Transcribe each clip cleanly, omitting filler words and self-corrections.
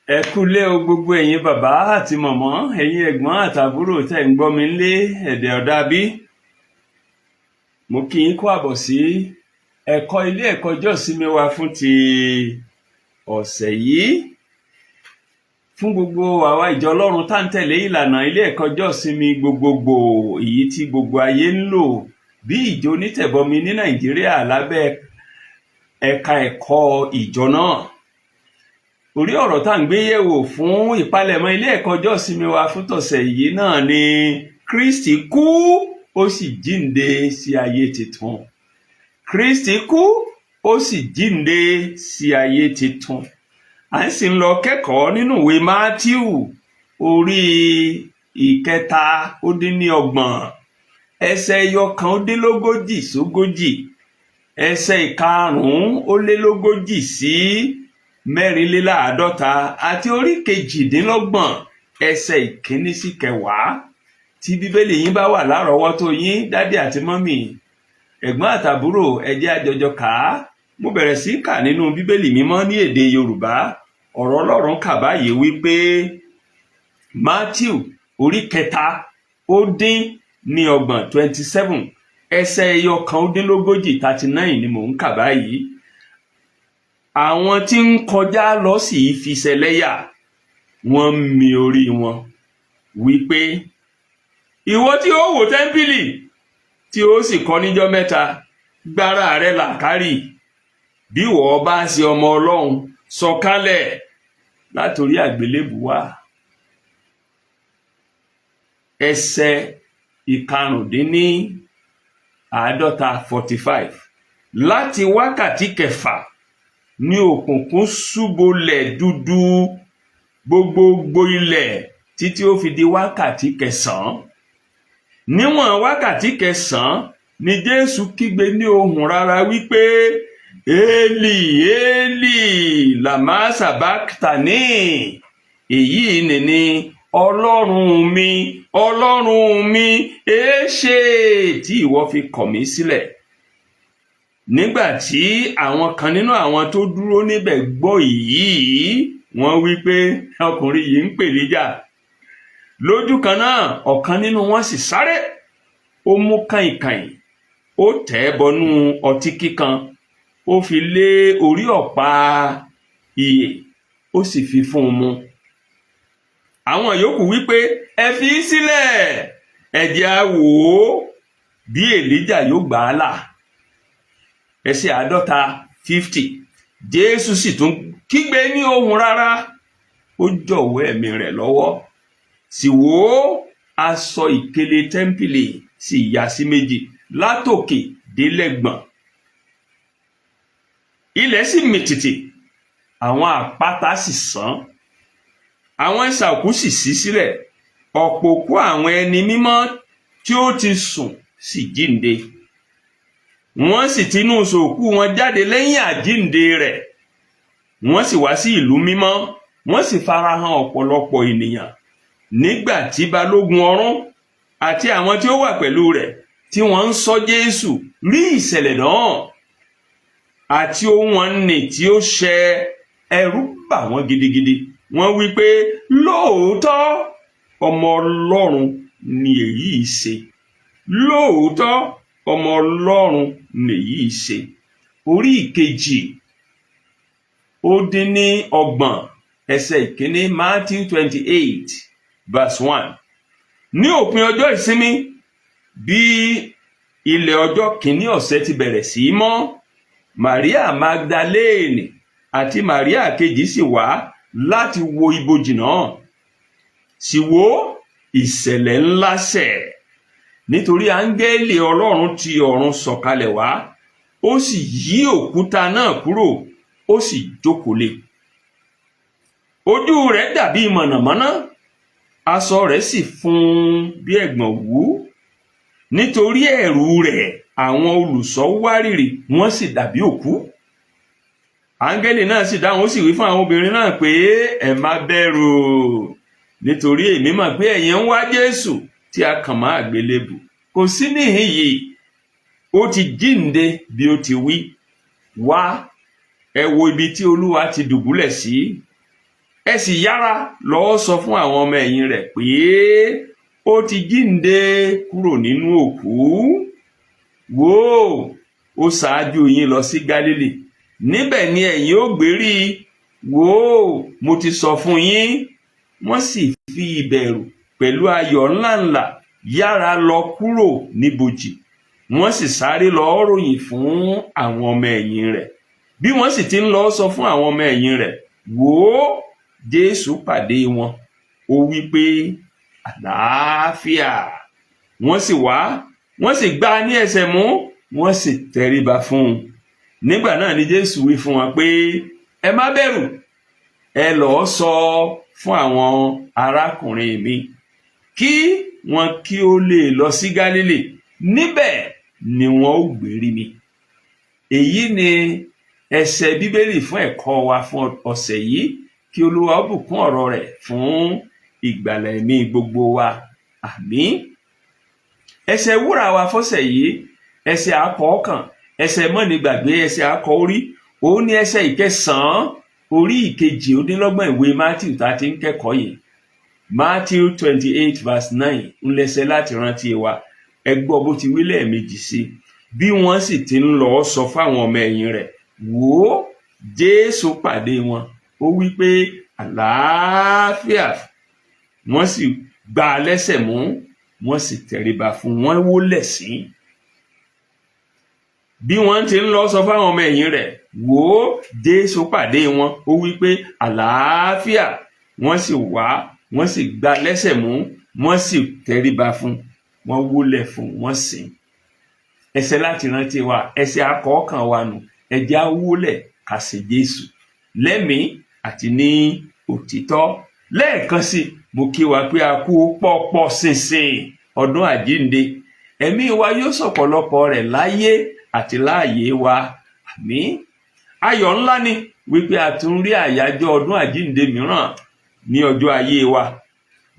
Ẹ kúlé o gbogbo ẹ̀yin bàbá àti mọ̀mọ́, ẹ̀yin ẹ̀gbọ́n àtàbúrò tẹ́ ń gbọ́ mi nílé ẹ̀dẹ̀ ọ̀dà bí. Mo kí yín kú àbọ̀ sí ẹ̀kọ́ ilé ẹ̀kọ́ ìjọsìnmi wa fún ti ọ̀sẹ̀ yìí. Fún gbogbo àwa ìjọ Ọlọ́run tá ń tẹ̀lé ìlànà ilé ẹ̀kọ́ ìjọsìnmi gbogbogbò èyí tí gbogbo ayé ń lò bí ìjọ onítẹ̀bọmi ní Nàìjíríà lábẹ́ ẹ̀ka ẹ̀kọ́ ìjọ náà. Orí ọ̀rọ̀ tá ń gbé yẹ̀wò fún ìpalẹ̀mọ́ ilé ẹ̀kọ́ ìjọsìnmi wa fún tọ̀sẹ̀ yìí náà ni Kristi kú ó sì jíǹde sí ayé titun. Kristi kú ó sì jíǹde sí ayé titun. À ń sì ń lọ kẹ́kọ̀ọ́ nínú ìwé Mátíù orí 7:30 ẹsẹ̀ 1:40 sógójì, ẹsẹ̀ 5:40 sí 4:50 àti orí 28 ẹsẹ̀ 1 sí 10. Tí bíbélì yín bá wà lárọ̀ọ́wọ́tó yín, dádì àti mọ́mì, ẹ̀gbọ́n àtàbúrò, ẹ jẹ́ a jọjọ kà á. Mo bẹ̀rẹ̀ sí kà nínú bíbélì mímọ́ ní èdè Yorùbá. Ọ̀rọ̀ Ọlọ́run kà báyìí wípé Mátíù orí 7:30 27 ẹsẹ̀ 1:40 39 ni mò ń kà báyìí. Àwọn tí ń kọjá lọ sì fi ṣẹlẹ́yà, wọ́n mì orí wọn wípé, ìwọ tí ó wó tẹ́ḿpìlì tí ó sì kọ́ níjọ́ 3, gbára rẹ làkárì. Bí ìwọ bá ṣe ọmọ Ọlọ́run, sọ̀kalẹ̀ látorí àgbélébù wá. Ẹsẹ̀ 5:45 45 láti wákàtí 6 ní òkùnkùn ṣúbolẹ̀ dúdú gbogbogbò ilẹ̀ títí ó fi di wákàtí 9. Níwọ̀n wákàtí 9 ni Jésù kígbe ní ohùn rara wípé, Élì, Élì, làmá sàbáktàní. Èyí ni Ọlọ́run mi, Ọlọ́run mi, èéṣe tí ìwọ fi kọ̀ mí sílẹ̀. Nígbà tí àwọn kan nínú àwọn tó dúró níbẹ̀ gbọ́ èyí, wọ́n wí pé ọkùnrin yìí ń pè níjà. Lójú kan náà, ọ̀kan nínú wọn sì sáré, ó mú kàìnkàìn, ó tẹ̀ bọnú ọtí kíkan, ó fi lé orí ọ̀pá ìyè, ó sì fi fún un mu. Àwọn yòókù wí pé, ẹ fi í sílẹ̀, ẹ jẹ́ á wò ó bí Èlíjà yóò gbà á là. Ẹsẹ̀ 50 Jésù sì tún kígbe ní ohùn rara, ó jọ̀wọ́ ẹ̀mí rẹ̀ lọ́wọ́. Sì wò ó, aṣọ ìkélé tẹ́ḿpìlì sì ya sí méjì látòkè délẹ̀gbọ̀n. Ilẹ̀ sì mìtìtì, àwọn àpáta sì sán, àwọn isà òkú sì ṣí sílẹ̀. Ọ̀pọ̀ òkú àwọn ẹni mímọ́ tí ó ti sùn sì jíǹde. Wọ́n sì tinú sòkú wọn jáde lẹ́yìn àjíǹde rẹ̀. Wọ́n sì wá sí ìlú mímọ́, wọ́n sì farahàn ọ̀pọ̀lọpọ̀ ènìyàn. Nígbà tí balógun ọ̀rún àti àwọn tí ó wà pẹ̀lú rẹ̀ tí wọ́n ń ṣọ́ Jésù rí ìṣẹ̀lẹ̀ náà àti ohun ọ̀nì tí ó ṣẹ, ẹ̀rù bà wọ́n gidigidi. Wọ́n wí pé, lóòótọ́ ọmọ Ọlọ́run ni èyí ṣe. Lóòótọ́ ọmọ Ọlọ́run ni èyí ṣe. Orí 2:30 ẹsẹ̀ 1 Matthew 28:1. Ní òpin ọjọ́ ìsinmi, bí ilẹ̀ ọjọ́ kìíní ọ̀sẹ̀ ti bẹ̀rẹ̀ sí mọ́, Màríà Magdalene àti Màríà kejì sì wá láti wo ibojì náà. Sì wò, ìṣẹ̀lẹ̀ ńlá ṣẹ̀, nítorí áńgẹ́lì Ọlọ́run ti ọ̀run sọ̀kalẹ̀ wá, ó sì yí òkúta náà kúrò, ó sì jókòó lé. Ojú rẹ̀ dàbí mọ̀nàmọ́ná, aṣọ rẹ̀ sì funfun bí ẹ̀gbọ̀n òwú. Nítorí ẹ̀rù rẹ̀, àwọn olùṣọ́ wárìrì, wọ́n sì dàbí òkú. Áńgẹ́lì náà sì dáhùn, ó sì wí fún àwọn obìnrin náà pé, ẹ má bẹ̀rù, nítorí èmi mọ̀ pé ẹ̀yin ń wá Jésù tí a kàn mọ́ àgbélébù. Kò sí níhìn yìí, ó ti jíǹde bí ó ti wí. Wá, ẹ wo ibi tí Olúwa ti dùbúlẹ̀ sí. ẹ sì yára lọ sọ fún àwọn ọmọ ẹ̀yìn rẹ̀ pé ó ti jíǹde kúrò nínú òkú. wò ó ṣáájú yín lọ sí Gálílì, níbẹ̀ ni ẹ̀yin ó gbé rí i. wò ó, mo ti sọ fún yín. wọ́n sì fi ìbẹ̀rù pẹ̀lú ayọ̀ ńláńlá yára lọ kúrò níbojì, wọ́n sì sáré lọ ròyìn fún àwọn ọmọ ẹ̀yìn rẹ̀. bí wọ́n sì ti ń lọ sọ fún àwọn ọmọ ẹ̀yìn rẹ̀, wò ó, Jésù pàdé wọn, ó wí pé àlàáfíà. wọ́n sì wá, wọ́n sì gbá a ní ẹsẹ̀ mú, wọ́n sì tẹríba fún un. nígbà náà ni Jésù wí fún wọn pé ẹ má bẹ̀rù, ẹ lọ́ọ́ sọ fún àwọn arákùnrin mi kí wọn kí ó lè lọ sí Gálílì, níbẹ̀ ni wọn ó gbé rí mi. èyí ni ẹsẹ̀ Bíbélì fún ẹ̀kọ́ wa fún ọ̀sẹ̀ yìí. kí Olúwa ó bùkún ọ̀rọ̀ rẹ̀ fún ìgbàlà ẹ̀mí gbogbo wa. àmín. ẹsẹ̀ wúrà wa fọ́sẹ̀ yìí, ẹsẹ̀ akọ̀ọ̀kan, ẹsẹ̀ mọ́nigbàgbé, ẹsẹ̀ akọ̀ orí, òun ni ẹsẹ̀ ìkẹsàn-án orí ìkejì ó dín lọ́gbọ̀n ìwé Matthew tá a ti ń kẹ́kọ̀ọ́ yìí. Matthew 28:9 ń lẹ́sẹ̀ láti rántí wa. ẹ gbọ́ bó ti wí lẹ́ẹ̀mejì sí. bí wọ́n sì ti ń lọ sọ fáwọn ọmọ ẹ̀yìn rẹ̀, wò ó, Jésù pàdé wọn, ó wí pé àlàáfíà. wọ́n sì gbá a lẹ́sẹ̀ mú, wọ́n sì tẹríba fún, wọ́n wólẹ̀ sí. bí wọ́n ti ń lọ sọ fáwọn ọmọ ẹ̀yìn rẹ̀, wò ó, Jésù pàdé wọn, ó wí pé àlàáfíà. wọ́n sì wá, wọ́n sì gbá a lẹ́sẹ̀ mú, wọ́n sì tẹríba fún, wọ́n wólẹ̀ fún, wọ́n sìn. ẹsẹ̀ láti rántí wa, ẹsẹ̀ akọ̀ọ̀kan wa nù. ẹ jẹ́ á wólẹ̀ ká sìn Jésù lẹ́mìí àti ní òtítọ́. lẹ́ẹ̀kan sí, mo kí wa pé a kú pọ̀pọ̀ ṣìnṣìn ọdún àjíǹde. ẹ̀mí wa yóò sọ̀pọ̀lọpọ̀ rẹ̀ láyé àti láàyè wa. àmín. ayọ̀ ńlá ni wípé a tún rí àyájọ́ ọdún àjíǹde mìíràn ní ọjọ́ ayé wa.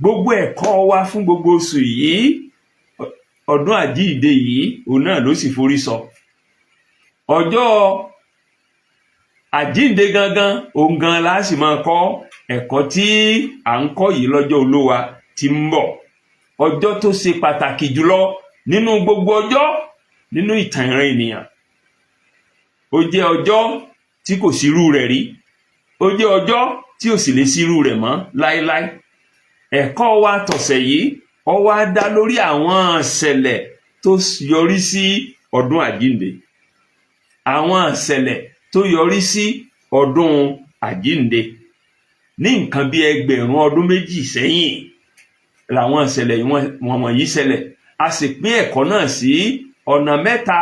gbogbo ẹ̀kọ́ wa fún gbogbo oṣù yìí, ọdún àjíǹde yìí, òun náà ló sì forí sọ. ọjọ́ àjíǹde gangan, òun gan la sì máa kọ́ ẹ̀kọ́ tí à ń kọ́ yìí lọ́jọ́ Olúwa tí ń bọ̀. ọjọ́ tó ṣe pàtàkì jùlọ nínú gbogbo ọjọ́ nínú ìtàn ìran ènìyàn. ó jẹ́ ọjọ́ tí kò sírú rẹ̀ rí. ó jẹ́ ọjọ́ tí ò sì lè sírú rẹ̀ mọ́ láéláé. ẹ̀kọ́ wa tọ̀sẹ̀ yìí ó wá dá lórí àwọn ìṣẹ̀lẹ̀ tó yọrí sí ọdún àjíǹde. àwọn ìṣẹ̀lẹ̀ tó yọrí sí ọdún àjíǹde ní nǹkan bí ẹgbẹ̀rún ọdún méjì sẹ́yìn làwọn ìṣẹ̀lẹ̀ wọ̀nyí ṣẹlẹ̀. a sì pín ẹ̀kọ́ náà sí ọ̀nà mẹ́ta.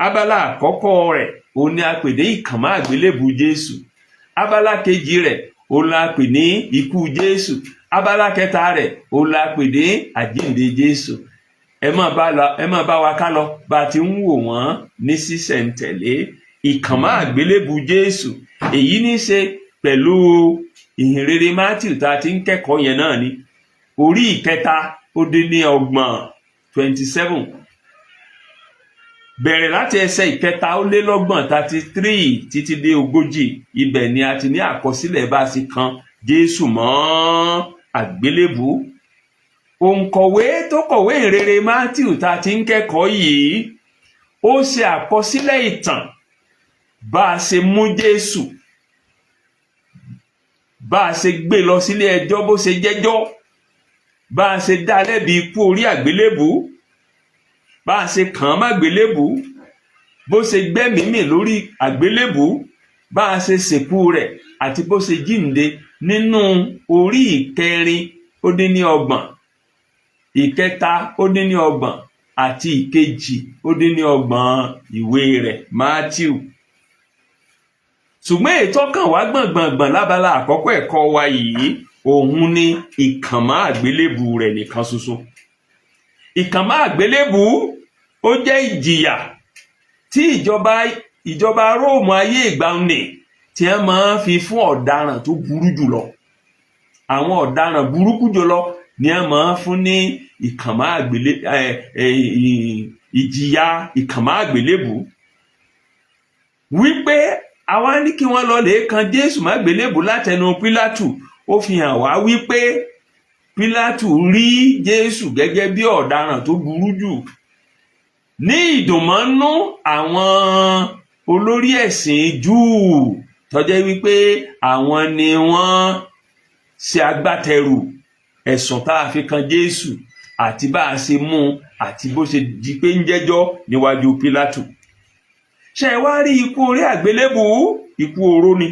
abala àkọ́kọ́ rẹ̀ òun ni a pè ní ìkànmá àgbélébù Jésù. abala kejì rẹ̀ òun la pè ní ikú Jésù. abala kẹta rẹ̀ òun la pè ní àjíǹde Jésù. ẹ máa bá wa ká lọ bá a ti ń wò wọ́n ní sísẹ̀ntẹ̀lé. ìkànmá àgbélébù Jésù, èyí ní í ṣe pẹ̀lú ìhìnrere Matthew tá a ti ń kẹ́kọ̀ọ́ yẹn náà ni. orí ìkẹta ó dín ní ọgbọ̀n 27. bẹ̀rẹ̀ láti ẹsẹ̀ ìkẹta ó lé lọ́gbọ̀n 33 títí dé 40. ibẹ̀ ni a ti ní àkọsílẹ̀ bá a sì kan Jésù mọ́ àgbélébù. òǹkọ̀wé tó kọ̀wé ìhìnrere Matthew tá a ti ń kẹ́kọ̀ọ́ yìí, ó ṣe àkọsílẹ̀ ìtàn bá a ṣe mú Jésù, bá a ṣe gbé lọ sílé ẹjọ́ bó ṣe jẹ́jọ́, bá a ṣe dá lẹ́bi ikú orí àgbélébù, bá a ṣe kàn án mágbélébù, bó ṣe gbẹ́mìí lórí àgbélébù, bá a ṣe sìnkú rẹ̀ àti bó ṣe jíǹde nínú orí ìkẹrin ó dín ní ọgbọ̀n, ìkẹta ó dín ní ọgbọ̀n àti ìkejì ó dín ní ọgbọ̀n ìwé rẹ̀ Matthew. ṣùgbọ́n ètò kan wá gbọ̀ngbọ̀ngbọ̀n lábala àkọ́kọ́ ẹ̀kọ́ wa yìí, òun ni ìkànmá àgbélébù rẹ̀ nìkan ṣoṣo. ìkànmá àgbélébù ó jẹ́ ìjìyà tí ìjọba Róòmù ayé ìgbàanì tí wọ́n máa ń fi fún ọ̀daràn tó burú jùlọ. àwọn ọ̀daràn burúkú jùlọ ni wọ́n máa ń fún ní ìjìyà ìkànmá àgbélébù, wípé àwa ní kí wọ́n lọ lè kan Jésù mágbélébù látẹnu Pílátù. Ó fi hàn wá wípé Pílátù rí Jésù gẹ́gẹ́ bí ọ̀daràn tó burú jù. Ní ìdùnmọ́nú àwọn olórí ẹ̀sìn Júù tó jẹ́ wípé àwọn ni wọ́n ṣe agbátẹrù ẹ̀sùn tá a fi kan Jésù àti bá a ṣe mú àti bó ṣe di pé ń jẹ́jọ́ níwájú Pílátù. Ṣé wá rí ikú orí àgbélébù? Ikú oró ni.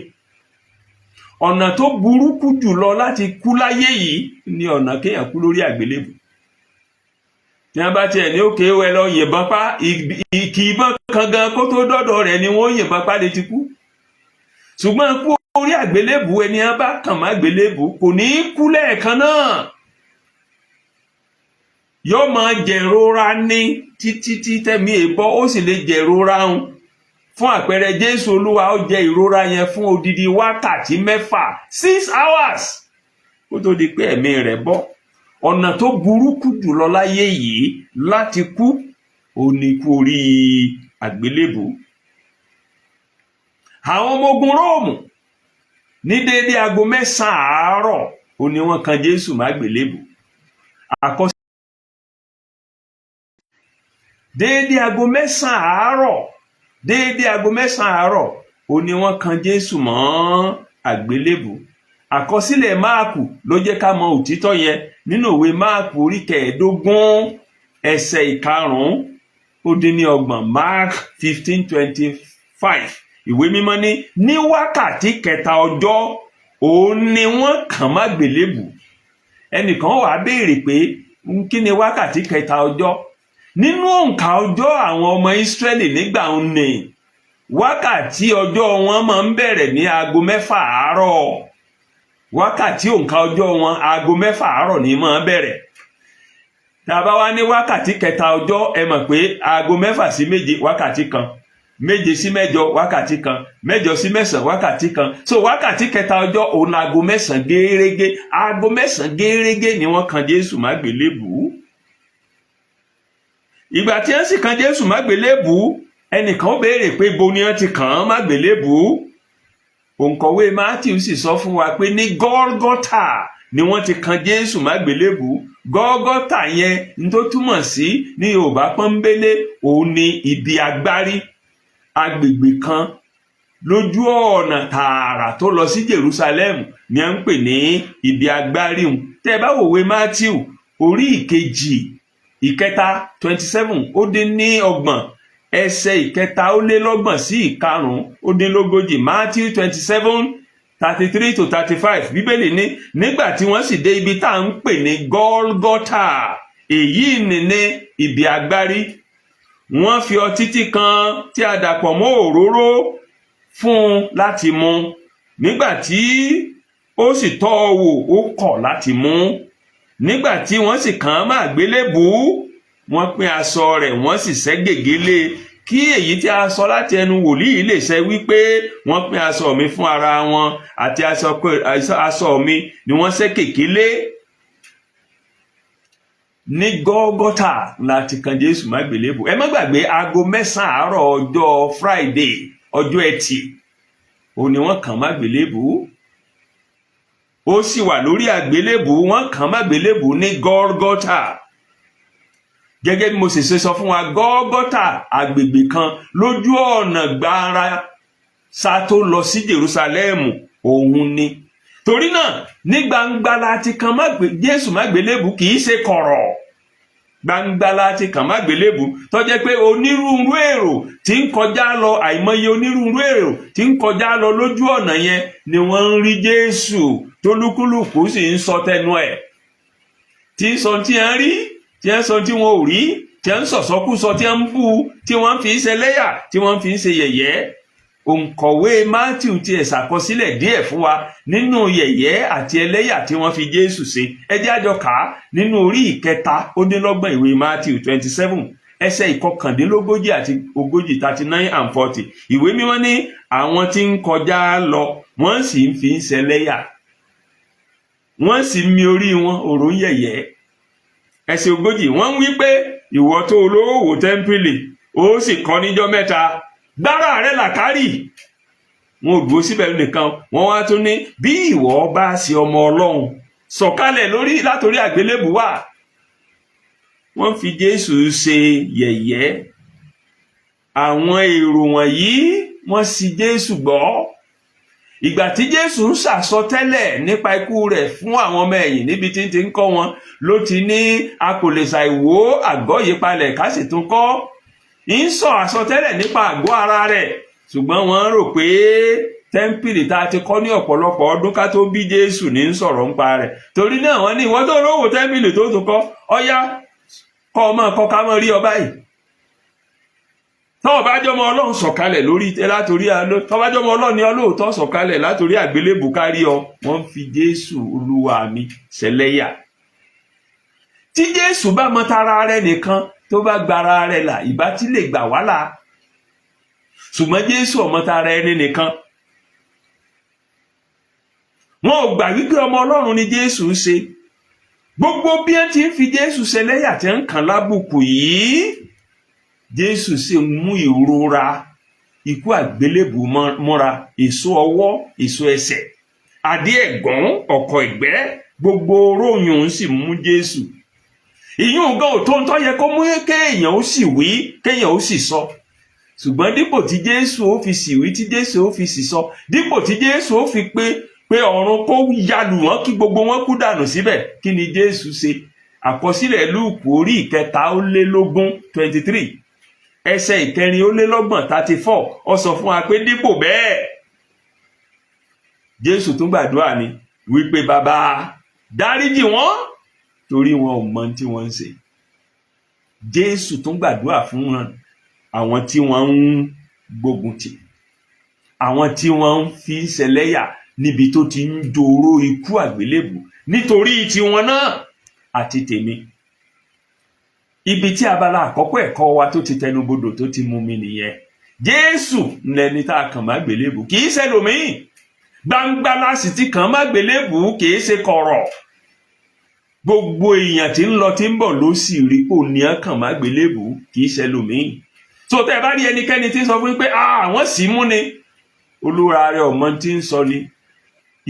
Ọ̀nà tó burúkú jùlọ láti kú láyé yìí ni ọ̀nà kéèyàn kú lórí àgbélébù. Tí wọ́n bá tiẹ̀ ní òkè wẹ lọ yìnbọn pa, ìkì ìbọn kan gan kó tó dọ́dọ̀ rẹ̀ ni wọ́n yìnbọn pa lè ti kú. Ṣùgbọ́n kú orí àgbélébù, ẹni a bá kàn má àgbélébù kò ní kú lẹ́ẹ̀kan náà. Yóò máa jẹ̀rora ní títí tẹ́mi èbọ́, ó sì lè jẹ̀rora ń. Fún àpẹẹrẹ, Jésù Olúwa ó jẹ ìrora yẹn fún odidi wákàtí 6 hours kó tó di pé ẹ̀mí rẹ̀ bọ́. Ọ̀nà tó burúkú jùlọ láyé yìí láti kú ó ní kú orí àgbélébù. Àwọn ọmọ ogun Róòmù ní déédé aago 9 àárọ̀ ó ní wọ́n kan Jésù mágbélébù. Déédé aago 9 àárọ̀ ó ní wọ́n kan Jésù mọ́ àgbélébù. Àkọsílẹ̀ Máàkù ló jẹ́ ká mọ òtítọ́ yẹn nínú ìwé Máàkù orí 15 ẹsẹ̀ 5-30 Mark 15:25. Ìwé mímọ́ ní wákàtí kẹta ọjọ́ òun ni wọ́n kàn mágbélébù. Ẹnìkan wá béèrè pé kí ni wákàtí kẹta ọjọ́? Nínú òǹkà ọjọ́ àwọn ọmọ Ísírẹ́lì nígbà òní, wákàtí ọjọ́ wọn máa ń bẹ̀rẹ̀ ní aago 6 àárọ̀. Wákàtí òǹkà ọjọ́ wọn aago 6 àárọ̀ ni máa bẹ̀rẹ̀. Tá a bá wá ní wákàtí kẹta ọjọ́, ẹ mọ̀ pé aago 6 sí 7 wákàtí kan, 7 sí 8 wákàtí kan, 8 sí 9 wákàtí kan. So wákàtí kẹta ọjọ́ òun aago 9 gẹ́rẹ́gẹ́. Aago 9 gẹ́rẹ́gẹ́ ni wọ́n kan Jésù mágbélébù. Ìgbà tí wọ́n sì kan Jésù mágbélébù, ẹnìkan béèrè pé bo ni wọ́n ti kàn án mágbélébù. Òǹkọ̀wé Mátíù sì sọ fún wa pé ní Gọ́lgọ́tà ni wọ́n ti kan Jésù mágbélébù. Gọ́lgọ́tà yẹn ní tó túmọ̀ sí ní Yorùbá pọ́nbélé òun ni ibi agbárí. Agbègbè kan lójú ọ̀nà tààrà tó lọ sí Jerusalem ni à ń pè ní ibi agbárí hùn. Tẹ́ bá wòwe Mátíù orí 27 ẹsẹ̀ 3 sí 5. Matthew 27:33-35. Bíbélì ní nígbà tí wọ́n sì dé ibi tá à ń pè ní Gọ́lgọ́tà, èyí ní ibi agbárí, wọ́n fi ọtí kan tí a dàpọ̀ mọ́ òróró fún un láti mu. Nígbà tí ó sì tọ́ ọ wò, ó kọ̀ láti mu. Nígbà tí wọ́n sì kàn án mọ́ àgbélébù, wọ́n pín aṣọ rẹ̀, wọ́n sì ṣẹ́ gègé lé e, kí èyí tí a sọ láti ẹnu wòlíì lè ṣẹ wípé wọ́n pín aṣọ mi fún ara wọn, àti aṣọ mi ni wọ́n ṣẹ́ gègé lé. Ní Gọ́lgọ́tà láti kan Jésù mágbélébù. Ẹ má gbàgbé aago 9 àárọ̀ ọjọ́ Friday, ọjọ́ Ẹtì, òun ni wọ́n kàn mágbélébù. Ó sì wà lórí àgbélébù, wọ́n kàn mágbélébù ní Gọ́lgọ́tà. Gẹ́gẹ́ bí mo sì ṣe sọ fún wa, Gọ́lgọ́tà agbègbè kan lójú ọ̀nà gbára sá tó lọ sí Jerúsálẹ́mù òun ni. Torí náà ní gbangba láti kan Jésù mágbélébù, kì í ṣe kọ̀rọ̀. Gbangba láti kàn mágbélébù tó jẹ́ pé onírúurú èrò tí ń kọjá lọ, àìmọye onírúurú èrò tí ń kọjá lọ lójú ọ̀nà yẹn ni wọ́n ń rí Jésù tó lúkúlùkù sì ń sọ tẹnu ẹ̀, tí ń sọ tí ń rí, tí ń sọ tí wọn ò rí, tí ń sọ̀sọ́kúsọ, tí ń bú, tí wọ́n fi ń ṣe lẹ́yà, tí wọ́n fi ń ṣe yẹ̀yẹ́. Òǹkọ̀wé Mátíù ti ṣàkọsílẹ̀ díẹ̀ fún wa nínú yẹ̀yẹ́ àti ẹlẹ́yà tí wọ́n fi Jésù ṣe. Ẹ jẹ́ a jọ kà á nínú orí 3 ìwé Mátíù 27 ẹsẹ̀ 39 àti 39-40. Ìwé mímọ́ ní àwọn tí ń kọjá lọ wọ́n sì ń fi ń ṣe lẹ́yà, wọ́n sì ń mi orí wọn òró yẹ̀yẹ́. Ẹsẹ̀ 40 wọ́n ń wí pé ìwọ tó olówó wó tẹ́ḿpìlì, ó sì kọ́ níjọ́ 3, gbára rẹ̀ làkárì. wọn ò dúró síbẹ̀ nìkan, wọ́n wá tún ní bí ìwọ bá ṣe ọmọ Ọlọ́run sọ̀kalẹ̀ látòrí àgbélébù wá. Wọ́n fi Jésù ṣe yẹ̀yẹ́. Àwọn èrò wọ̀nyí wọ́n sì Jésù gbọ́. Ìgbà tí Jésù ń sàsọtẹ́lẹ̀ nípa ikú rẹ̀ fún àwọn ọmọ ẹ̀yìn níbi tí ń ti ń kọ́ wọn ló ti ní a kò lè ṣàìwó àgọ́ yìí palẹ̀ ká sì tún kọ́. ń sọ àsọtẹ́lẹ̀ nípa àgọ́ ara rẹ̀, ṣùgbọ́n wọ́n rò pé tẹ́ḿpìlì tá a ti kọ́ ní ọ̀pọ̀lọpọ̀ ọdún ká tó bí Jésù ní ń sọ̀rọ̀ nípa rẹ̀. Torí náà wọ́n ní ìwọ́n tó rówó tẹ́ḿpìlì tó tún kọ́, ọ̀yá kọ́ ọmọ kọ́ ká mọ́ rí ọ báyìí. Tọ́wọ́ bá jọmọ Ọlọ́run sọ̀kalẹ̀ látòrí tọ́wọ́ bá jọmọ Ọlọ́run ní ọlọ́ọ̀tọ́ sọ̀kalẹ̀ látòrí àgbélébù kárí ọ. Wọ́n fi Jésù Olúwa mi ṣẹlẹ́yà. Tí Jésù bá mọ tara rẹ̀ nìkan tó bá gbára rẹ̀ là, ìbá tí lè gbà wá là. Ṣùgbọ́n Jésù ọmọ tara ẹni nìkan. Wọn ò gbà wípé ọmọ Ọlọ́run ni Jésù ń ṣe. Gbogbo bí wọ́n ti ń fi Jésù ṣẹlẹ́yà tí ń kàn lábùkù yìí, Jésù sì mú ìrora ikú àgbélébù mọ́ra, èso ọwọ́, èso ẹsẹ̀, adé ẹ̀gàn, ọ̀kọ̀ ìgbẹ́, gbogbo róyún sì mú Jésù. Ìyún gan ò tó ń tọ́ yẹ kó mú kéèyàn ó sì wí, kéèyàn ó sì sọ. Ṣùgbọ́n dípò tí Jésù ó fi sì wí, tí Jésù ó fi sì sọ, dípò tí Jésù ó fi pé ọ̀run kó yalù wọ́n kí gbogbo wọn kú dànù síbẹ̀, kí ni Jésù ṣe? Àkọsílẹ̀ Lúùkù orí 23 ẹsẹ̀ 34 ó sọ fún wa pé dípò bẹ́ẹ̀ Jésù tún gbàdúrà ni wípé bàbá dáríjì wọ́n torí wọn ò mọ tí wọ́n ń ṣe. Jésù tún gbàdúrà fún àwọn tí wọ́n ń gbógun tì, àwọn tí wọ́n ń fi ṣẹlẹ́yà níbi tó ti ń dòró ikú àgbélébù nítorí tiwọn náà àti tèmi. Ibi tí abala àkọ́kọ́ ẹ̀kọ́ wa tó ti tẹnubodò tó ti mú mi nìyẹn. Jésù lẹni tá a kàn má gbélébù, kì í ṣẹlòmíì. Gbangba láti ti kàn má gbélébù, kì í ṣe kọ̀rọ̀. Gbogbo èèyàn tí ń lọ tí ń bọ̀ ló sì rí pò ní kàn má gbélébù, kì í ṣẹlòmíì. tó tẹ́ bá rí ẹnikẹ́ni tí ń sọ fún pé àwọn sì mú ni, olúwa rẹ̀ ọmọ tí ń sọ ni.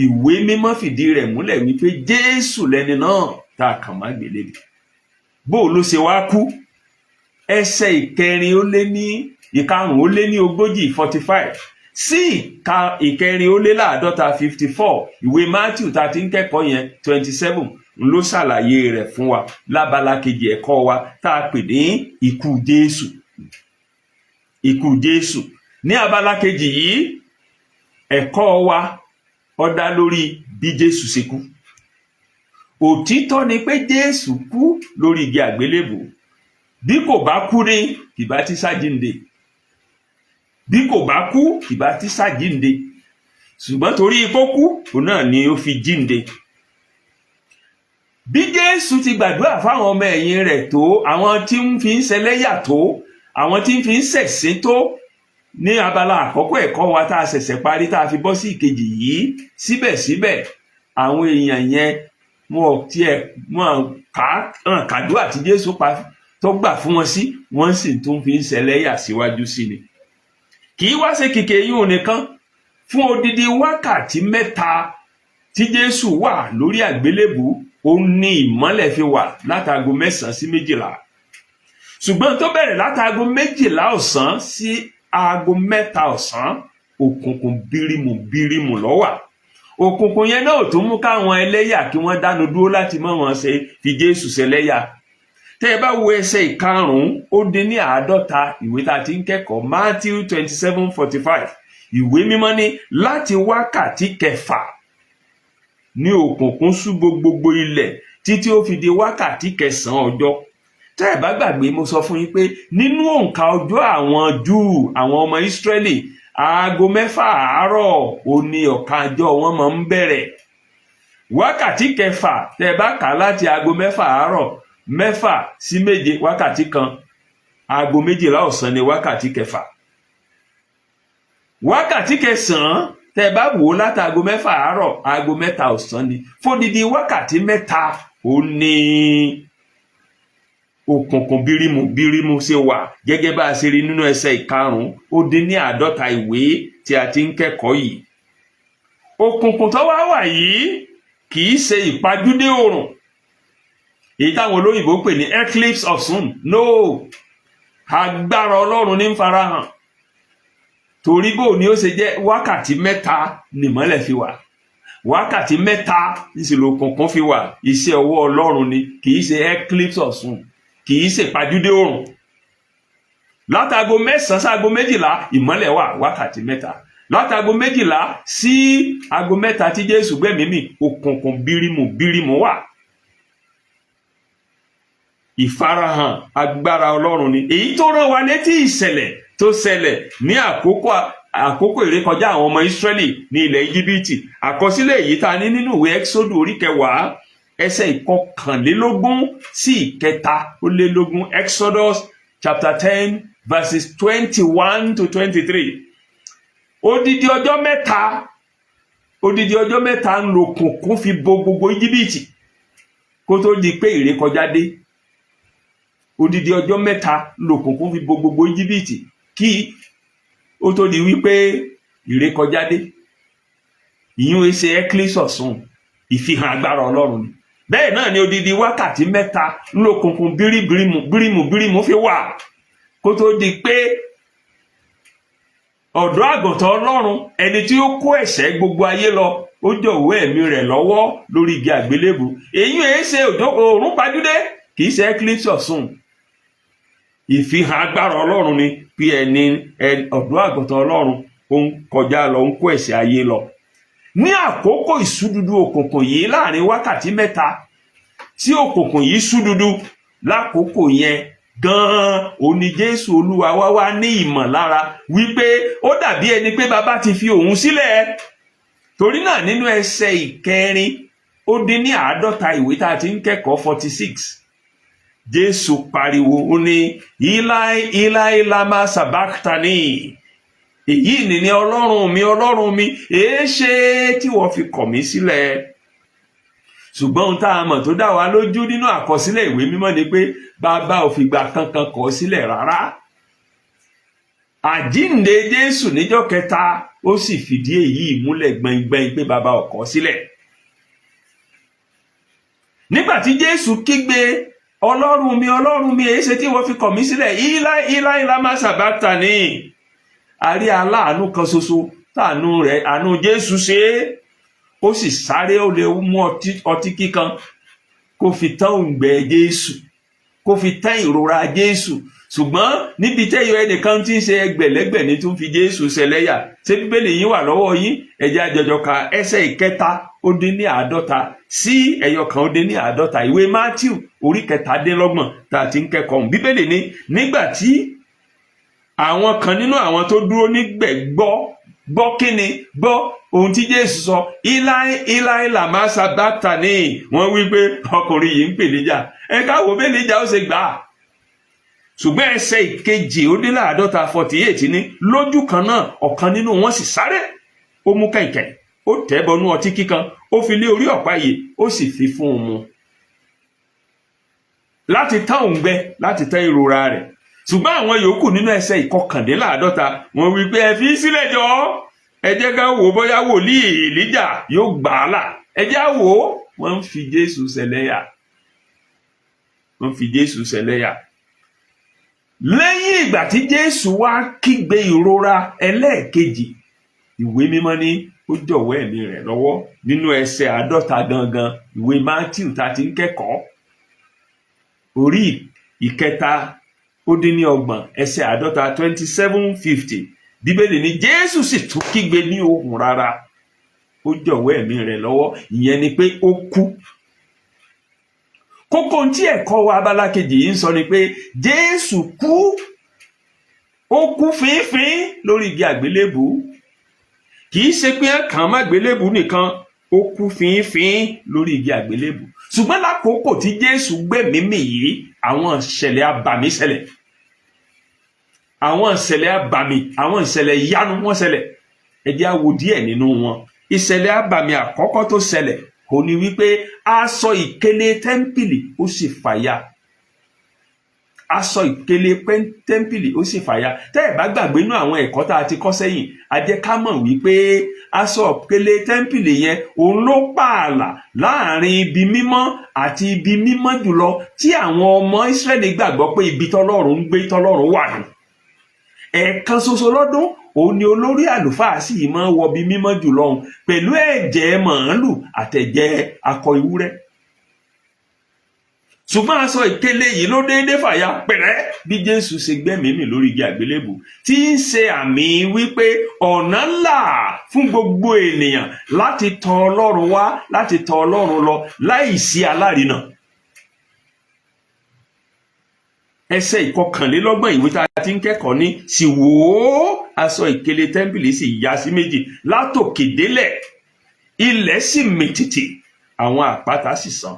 Ìwé mímọ́ fìdí rẹ̀ múlẹ̀ wípé Jésù lẹni náà tá a kàn má gbélébù. Bó ló ṣe wá kú? Ẹsẹ̀ ìkarùn ó lé ní 45 sí ìkẹrin ó lé láàdọ́ta 54, ìwé Matthew tá a ti ń kẹ́kọ̀ọ́ yẹn 27 ló ṣàlàyé rẹ̀ fún wa lábala kejì ẹ̀kọ́ wa tá a pè ní ikú Jésù. Ikú Jésù. Ní abala kejì yìí, ẹ̀kọ́ wa ó dá lórí bí Jésù ṣe kú. Òtítọ́ ni pé Jésù kú lórí igi àgbélébù. Bí kò bá kú ní kìbá ti ṣàjíǹde. Bí kò bá kú kìbá ti ṣàjíǹde. Ṣùgbọ́n torí ikú kú, òun náà ni ó fi jíǹde. Bí Jésù ti gbàdúrà fáwọn ọmọ ẹ̀yìn rẹ̀ tó, àwọn tí ń fi ń ṣẹlẹ́yà tó, àwọn tí ń fi ń ṣẹ̀sín tó, ní abala àkọ́kọ́ ẹ̀kọ́ wa tá a ṣẹ̀ṣẹ̀ parí tá a fi bọ́ sí ìkejì yìí, síbẹ̀síbẹ̀ àwọn èèyàn yẹn wọn kàdúrà tí Jésù tó gbà fún wọn sí, wọ́n sì tún fi ń ṣẹlẹ́yà síwájú sí ni. Kì í wá ṣe kìkì yìí nìkan, fún odidi wákàtí 3 tí Jésù wà lórí àgbélébù, ó ní ìmọ́lẹ̀ fi wà látago 9 sí 12. Ṣùgbọ́n tó bẹ̀rẹ̀ látago 12 ọ̀sán sí aago 3 ọ̀sán, òkùnkùn bírímù ló wà. Òkùnkùn yẹn náà tó mú káwọn ẹlẹ́yà kí wọ́n dánu dúró láti mọ́ wọn ṣe fi Jésù ṣẹlẹ́yà. Tẹ́ ẹ bá wo ẹsẹ̀ 5 ìwé tá a ti ń kẹ́kọ̀ọ́ Matthew 27:45, ìwé mímọ́ ní láti wákàtí 6 ní òkùnkùn ṣúbọ gbogbo ilẹ̀ títí ó fi di wákàtí 9 ọjọ́. Tẹ́ ẹ bá gbàgbé, mo sọ fún yín pé nínú òǹkà ọjọ́ àwọn Júù, àwọn ọmọ Ísírẹ́lì, aago 6 àárọ̀ òní ọ̀kan ọjọ́ wọn máa ń bẹ̀rẹ̀. Wákàtí 6 tẹ́ ẹ bá kà láti aago 6 àárọ̀, 6 sí 7, wákàtí kan. Aago 12 ọ̀sán ni wákàtí 6. Wákàtí 9 tẹ́ ẹ bá wò láti aago 6 àárọ̀, aago 3 ọ̀sán ni. Fódìdí wákàtí 3 ó ní òkùnkùn bírímù ṣe wà, gẹ́gẹ́ bá a ṣe rí nínú ẹsẹ̀ 5 ó dín ní 50 ìwé tí a ti ń kẹ́kọ̀ọ́ yìí. Òkùnkùn tó wá wà yìí kì í ṣe ìpajúdé oòrùn, èyí táwọn olóyìnbó pè ní eclipse of sun. No, agbára Ọlọ́run ní ń farahàn. Torí bó ni ó ṣe jẹ́ wákàtí mẹ́ta nìmọ́lẹ̀ fi wà, wákàtí mẹ́ta ìṣèlú òkùnkùn fi wà. Iṣẹ́ ọwọ́ Ọlọ́run ni, kì í ṣe eclipse of sun, kì í ṣe ìpajúdé oòrùn. Látago 9 sáago 12 ìmọ́lẹ̀ wà wákàtí mẹ́ta. Látago 12 sí ago 3 tí Jésù gbẹ̀mí mì, òkùnkùn bírímù wà. Ìfarahàn agbára Ọlọ́run ni èyí tó rán wa létí ìṣẹ̀lẹ̀ tó ṣẹlẹ̀ ní àkókò ìrékọjá àwọn ọmọ Ísírẹ́lì ní ilẹ̀ Íjíbítì. Àkọsílẹ̀ èyí tá ní nínú ìwé Ẹ́kísódù orí 10 ẹsẹ̀ 21 sí 23. Exodus chapter 10 verses 21 to 23. Odidi ọjọ́ mẹ́ta ń lo òkùnkùn fi bo gbogbo Íjíbítì kó tó di pé ìrékọjá dé. Odidi ọjọ́ mẹ́ta lòkùnkùn fi bo gbogbo Íjíbítì kí ó tó di wípé ìrékọjá dé. Ìyún ṣe eclipse of sun, ìfihàn agbára Ọlọ́run ni. Bẹ́ẹ̀ náà ni odidi wákàtí mẹ́ta lòkùnkùn bírímù fi wà kó tó di pé ọ̀dọ́ àgùntàn Ọlọ́run, ẹni tí ó kó ẹ̀ṣẹ̀ gbogbo ayé lọ, ó jọ̀wọ́ ẹ̀mí rẹ̀ lọ́wọ́ lórí igi àgbélébù. Èyí ṣe òòrùn pajúdé, kì í ṣe eclipse of sun. Ìfihàn agbára Ọlọ́run ni bí ẹni ọ̀dọ́ àgùntàn Ọlọ́run ó ń kọjá lọ, ó ń kó ẹ̀ṣẹ̀ ayé lọ. Ní àkókò ìṣúdúdú òkùnkùn yìí, láàrin wákàtí mẹ́ta tí òkùnkùn yìí ṣúdúdú, lákòókò yẹn gan-an òní Jésù Olúwa wá ní ìmọ̀lára wípé ó dàbí ẹni pé bàbá ti fi òun sílẹ̀. Torí náà nínú ẹsẹ̀ 450 ìwé tá a ti ń kẹ́kọ̀ọ́ 46, Jésù pariwo, ó ní Eli Eli lama sabachthani. Èyí ni Ọlọ́run mi, èéṣe tí wọ́n fi kọ̀ mí sílẹ̀? Ṣùgbọ́n ohun tá a mọ̀ tó dá wa lójú nínú àkọsílẹ̀ ìwé mímọ́ ni pé bàbá ò fìgbà kankan kọ̀ sílẹ̀ rárá. Àjíǹde Jésù níjọ́ kẹta ó sì fìdí èyí múlẹ̀ gbẹ̀ngbẹ̀ng pé bàbá ò kọ̀ sílẹ̀. Nígbà tí Jésù kígbe, Ọlọ́run mi, èéṣe tí wọ́n fi kọ̀ mí sílẹ̀? Eli Eli lama sabachthani. A rí aláàánú kan ṣoṣo àánú Jésù ṣe é. Ó sì sáré, ó lè mú ọtí kíkan kó fi tán òǹgbẹ Jésù, kó fi tán ìrora Jésù. Ṣùgbọ́n níbi tẹ́yọ ẹnìkan tí ń ṣe ẹgbẹ̀lẹ́gbẹ̀ ní tún fi Jésù ṣẹlẹ́yà. Ṣé Bíbélì yín wà lọ́wọ́ yín? Ẹ jẹ́ àjọjọ ka ẹsẹ̀ 450 sí 150. Ìwé Mátíù orí 17 tá a ti ń kẹ́kọ̀ọ́. Bíbélì ní nígbà tí àwọn kan nínú àwọn tó dúró nígbẹ̀ gbọ́ kíni? Gbọ́ ohun tí Jésù sọ, Eli Eli lama sabachthani. Wọ́n wí pé ọkùnrin yìí ń pè níjà. Ẹ káwọ́ bẹ́ẹ̀ níjà ó ṣe gbà á. Ṣùgbọ́n ẹsẹ̀ 250 48 ní lójú kan náà ọ̀kan nínú wọn sì sáré, ó mú kẹ̀kẹ́, ó tẹ̀ bọnú ọtí kíkan, ó fi lé orí ọ̀pá ìyè, ó sì fi fún un mu láti tán òǹgbẹ, láti tán ìrora rẹ̀. Ṣùgbọ́n àwọn yòókù nínú ẹsẹ̀ 151 wọ́n wí pé ẹ fi sílẹ̀ jọ, ẹ jẹ́ ká wò bóyá wòlíì Èlíjà yóò gbà á là. Ẹ jẹ́ á wò. Wọ́n ń fi Jésù ṣẹlẹ́yà. Lẹ́yìn ìgbà tí Jésù wá kígbe ìrora ẹlẹ́ẹ̀kejì, ìwé mímọ́ ní ó jọ̀wọ́ ẹ̀mí rẹ̀ lọ́wọ́. Nínú ẹsẹ̀ 50 gangan ìwé Mátíù tá a ti ń kẹ́kọ̀ọ́ orí 330 ẹsẹ̀ 50 27:50. Bíbélì ní Jésù sì tún kígbe ní ohùn rárá, ó jọ̀wọ́ ẹ̀mí rẹ̀ lọ́wọ́. Ìyẹn ni pé ó kú. Kókó tí ẹ̀kọ́ wa abala kejì yìí ń sọ ni pé Jésù kú, ó kú fínfín lórí igi àgbélébù. Kì í ṣe pé kàn má gbélébù nìkan, ó kú fínfín lórí igi àgbélébù. Ṣùgbọ́n lákòókò tí Jésù gbẹ̀mí mì yìí, àwọn ìṣẹ̀lẹ̀ abàmì ṣẹlẹ̀. Àwọn ìṣẹ̀lẹ̀ ìyanu wọ́n ṣẹlẹ̀. Ẹ jẹ́ á wo díẹ̀ nínú wọn. Ìṣẹ̀lẹ̀ abàmì àkọ́kọ́ tó ṣẹlẹ̀ ó ní wípé aṣọ ìkélé tẹ́ḿpìlì ó sì fàya. aṣọ ìkélé tẹ́ḿpìlì ó sì fàya. Tẹ́ ẹ̀ bá gbàgbé nínú àwọn ẹ̀kọ́ tá a ti kọ́ sẹ́yìn, a jẹ́ ká mọ̀ wípé aṣọ ìkélé tẹ́ḿpìlì yẹn òun ló pààlà láàrin ibi mímọ́ àti ibi mímọ́ jùlọ tí àwọn ọmọ Ísírẹ́lì gbàgbọ́ pé ibi tọ́lọ́run ń gbé, tọ́lọ́run wà ní. Ẹ̀ẹ̀kan ṣoṣo lọ́dún òun ni olórí àlùfáà sì máa wọ ibi mímọ́ jùlọ òun pẹ̀lú ẹ̀jẹ̀ màálù àtẹ̀jẹ̀ akọ ewúrẹ́. Ṣùgbọ́n aṣọ ìkélé yìí ló déédéé fàya pẹ̀rẹ́ bí Jésù ṣe gbẹ́mìí mì lórí igi àgbélébù, tí ń ṣe àmì wípé ọ̀nà là fún gbogbo ènìyàn láti tọ̀ Ọlọ́run wá, láti tọ̀ Ọlọ́run lọ láìsí alárinà. Ẹsẹ̀ ìkọkànlélọ́gbọ̀n ìwé tá a ti ń kẹ́kọ̀ọ́ ní sì wò ó, aṣọ ìkélé tẹ́ḿpìlì sì ya sí méjì látòkè délẹ̀, ilẹ̀ sì mìtìtì, àwọn àpáta sì sán.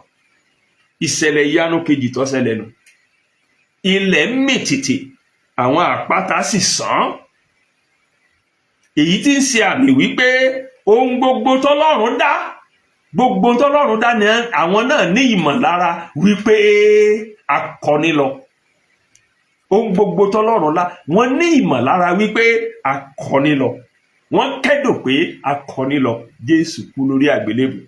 Ìṣẹ̀lẹ̀ ìyanu kejì tó ṣẹlẹ̀ nù. Ilẹ̀ mìtìtì, àwọn àpáta sì sán. Èyí tí ń ṣe àmì wípé ohun gbogbo tọ́lọ́run dá, gbogbo tọ́lọ́run dá ni àwọn náà ní ìmọ̀lára wípé akọni lọ. Ohun gbogbo tọ́lọ́run lá, wọ́n ní ìmọ̀lára wípé akọni lọ. Wọ́n kẹ́dùn pé akọni lọ. Jésù kú lórí àgbélébù.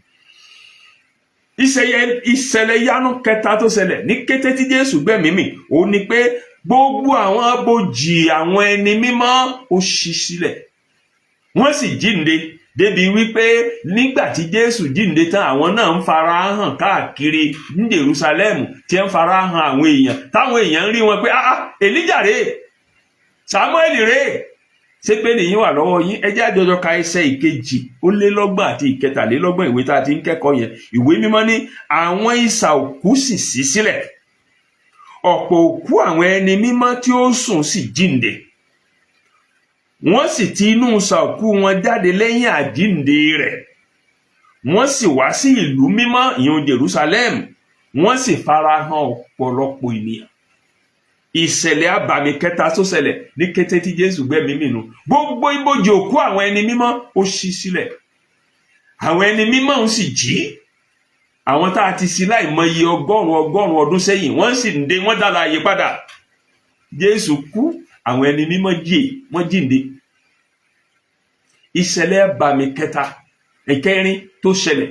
Ìṣẹ̀lẹ̀ ìyanu kẹta tó ṣẹlẹ̀ ní kété tí Jésù gbẹ́mìí mì, ó ní pé gbogbo àwọn abojì àwọn ẹni mímọ́ ó ṣí sílẹ̀. Wọ́n sì jíǹde débi wípé nígbà tí Jésù jíǹde tán, àwọn náà ń fara hàn káàkiri ní Jerúsálẹ́mù, tí ń fara hàn àwọn èèyàn, táwọn èèyàn ń rí wọn pé Èlíjà rèé, Sámúẹ́lì rèé. Ṣé pé nìyí wà lọ́wọ́ yín? Ẹ jẹ́ àjọjọ ka ẹsẹ̀ ìkejì ó lé lọ́gbọ̀n àti ìkẹtàlélọ́gbọ̀n ìwé tá a ti ń kẹ́kọ̀ọ́ yẹn. Ìwé mímọ́ ní àwọn isà òkú sì ṣí sílẹ̀, ọ̀pọ̀ òkú àwọn ẹni mímọ́ tí ó sùn sì jíǹde. Wọ́n sì ti inú isà òkú wọn jáde lẹ́yìn àjíǹde rẹ̀, wọ́n sì wá sí ìlú mímọ́ ìyẹn Jerúsálẹ́mù, wọ́n sì farahàn ọ̀pọ̀lọpọ̀ ènìyàn. Ìṣẹ̀lẹ̀ àbàmì kẹta tó ṣẹlẹ̀ ní kété tí Jésù gbẹ́mìí mì nù. Gbogbo ibojì òkú àwọn ẹni mímọ́ ó ṣí sílẹ̀, àwọn ẹni mímọ́ ń sì jí. Àwọn tá a ti sin láìmọye ọgọ́rùn ọdún sẹ́yìn, wọ́n sì ń dé, wọ́n dá láàyè padà. Jésù kú, àwọn ẹni mímọ́ wọ́n jíǹde. Ìṣẹ̀lẹ̀ àbàmì kẹta ẹ̀kẹrin tó ṣẹlẹ̀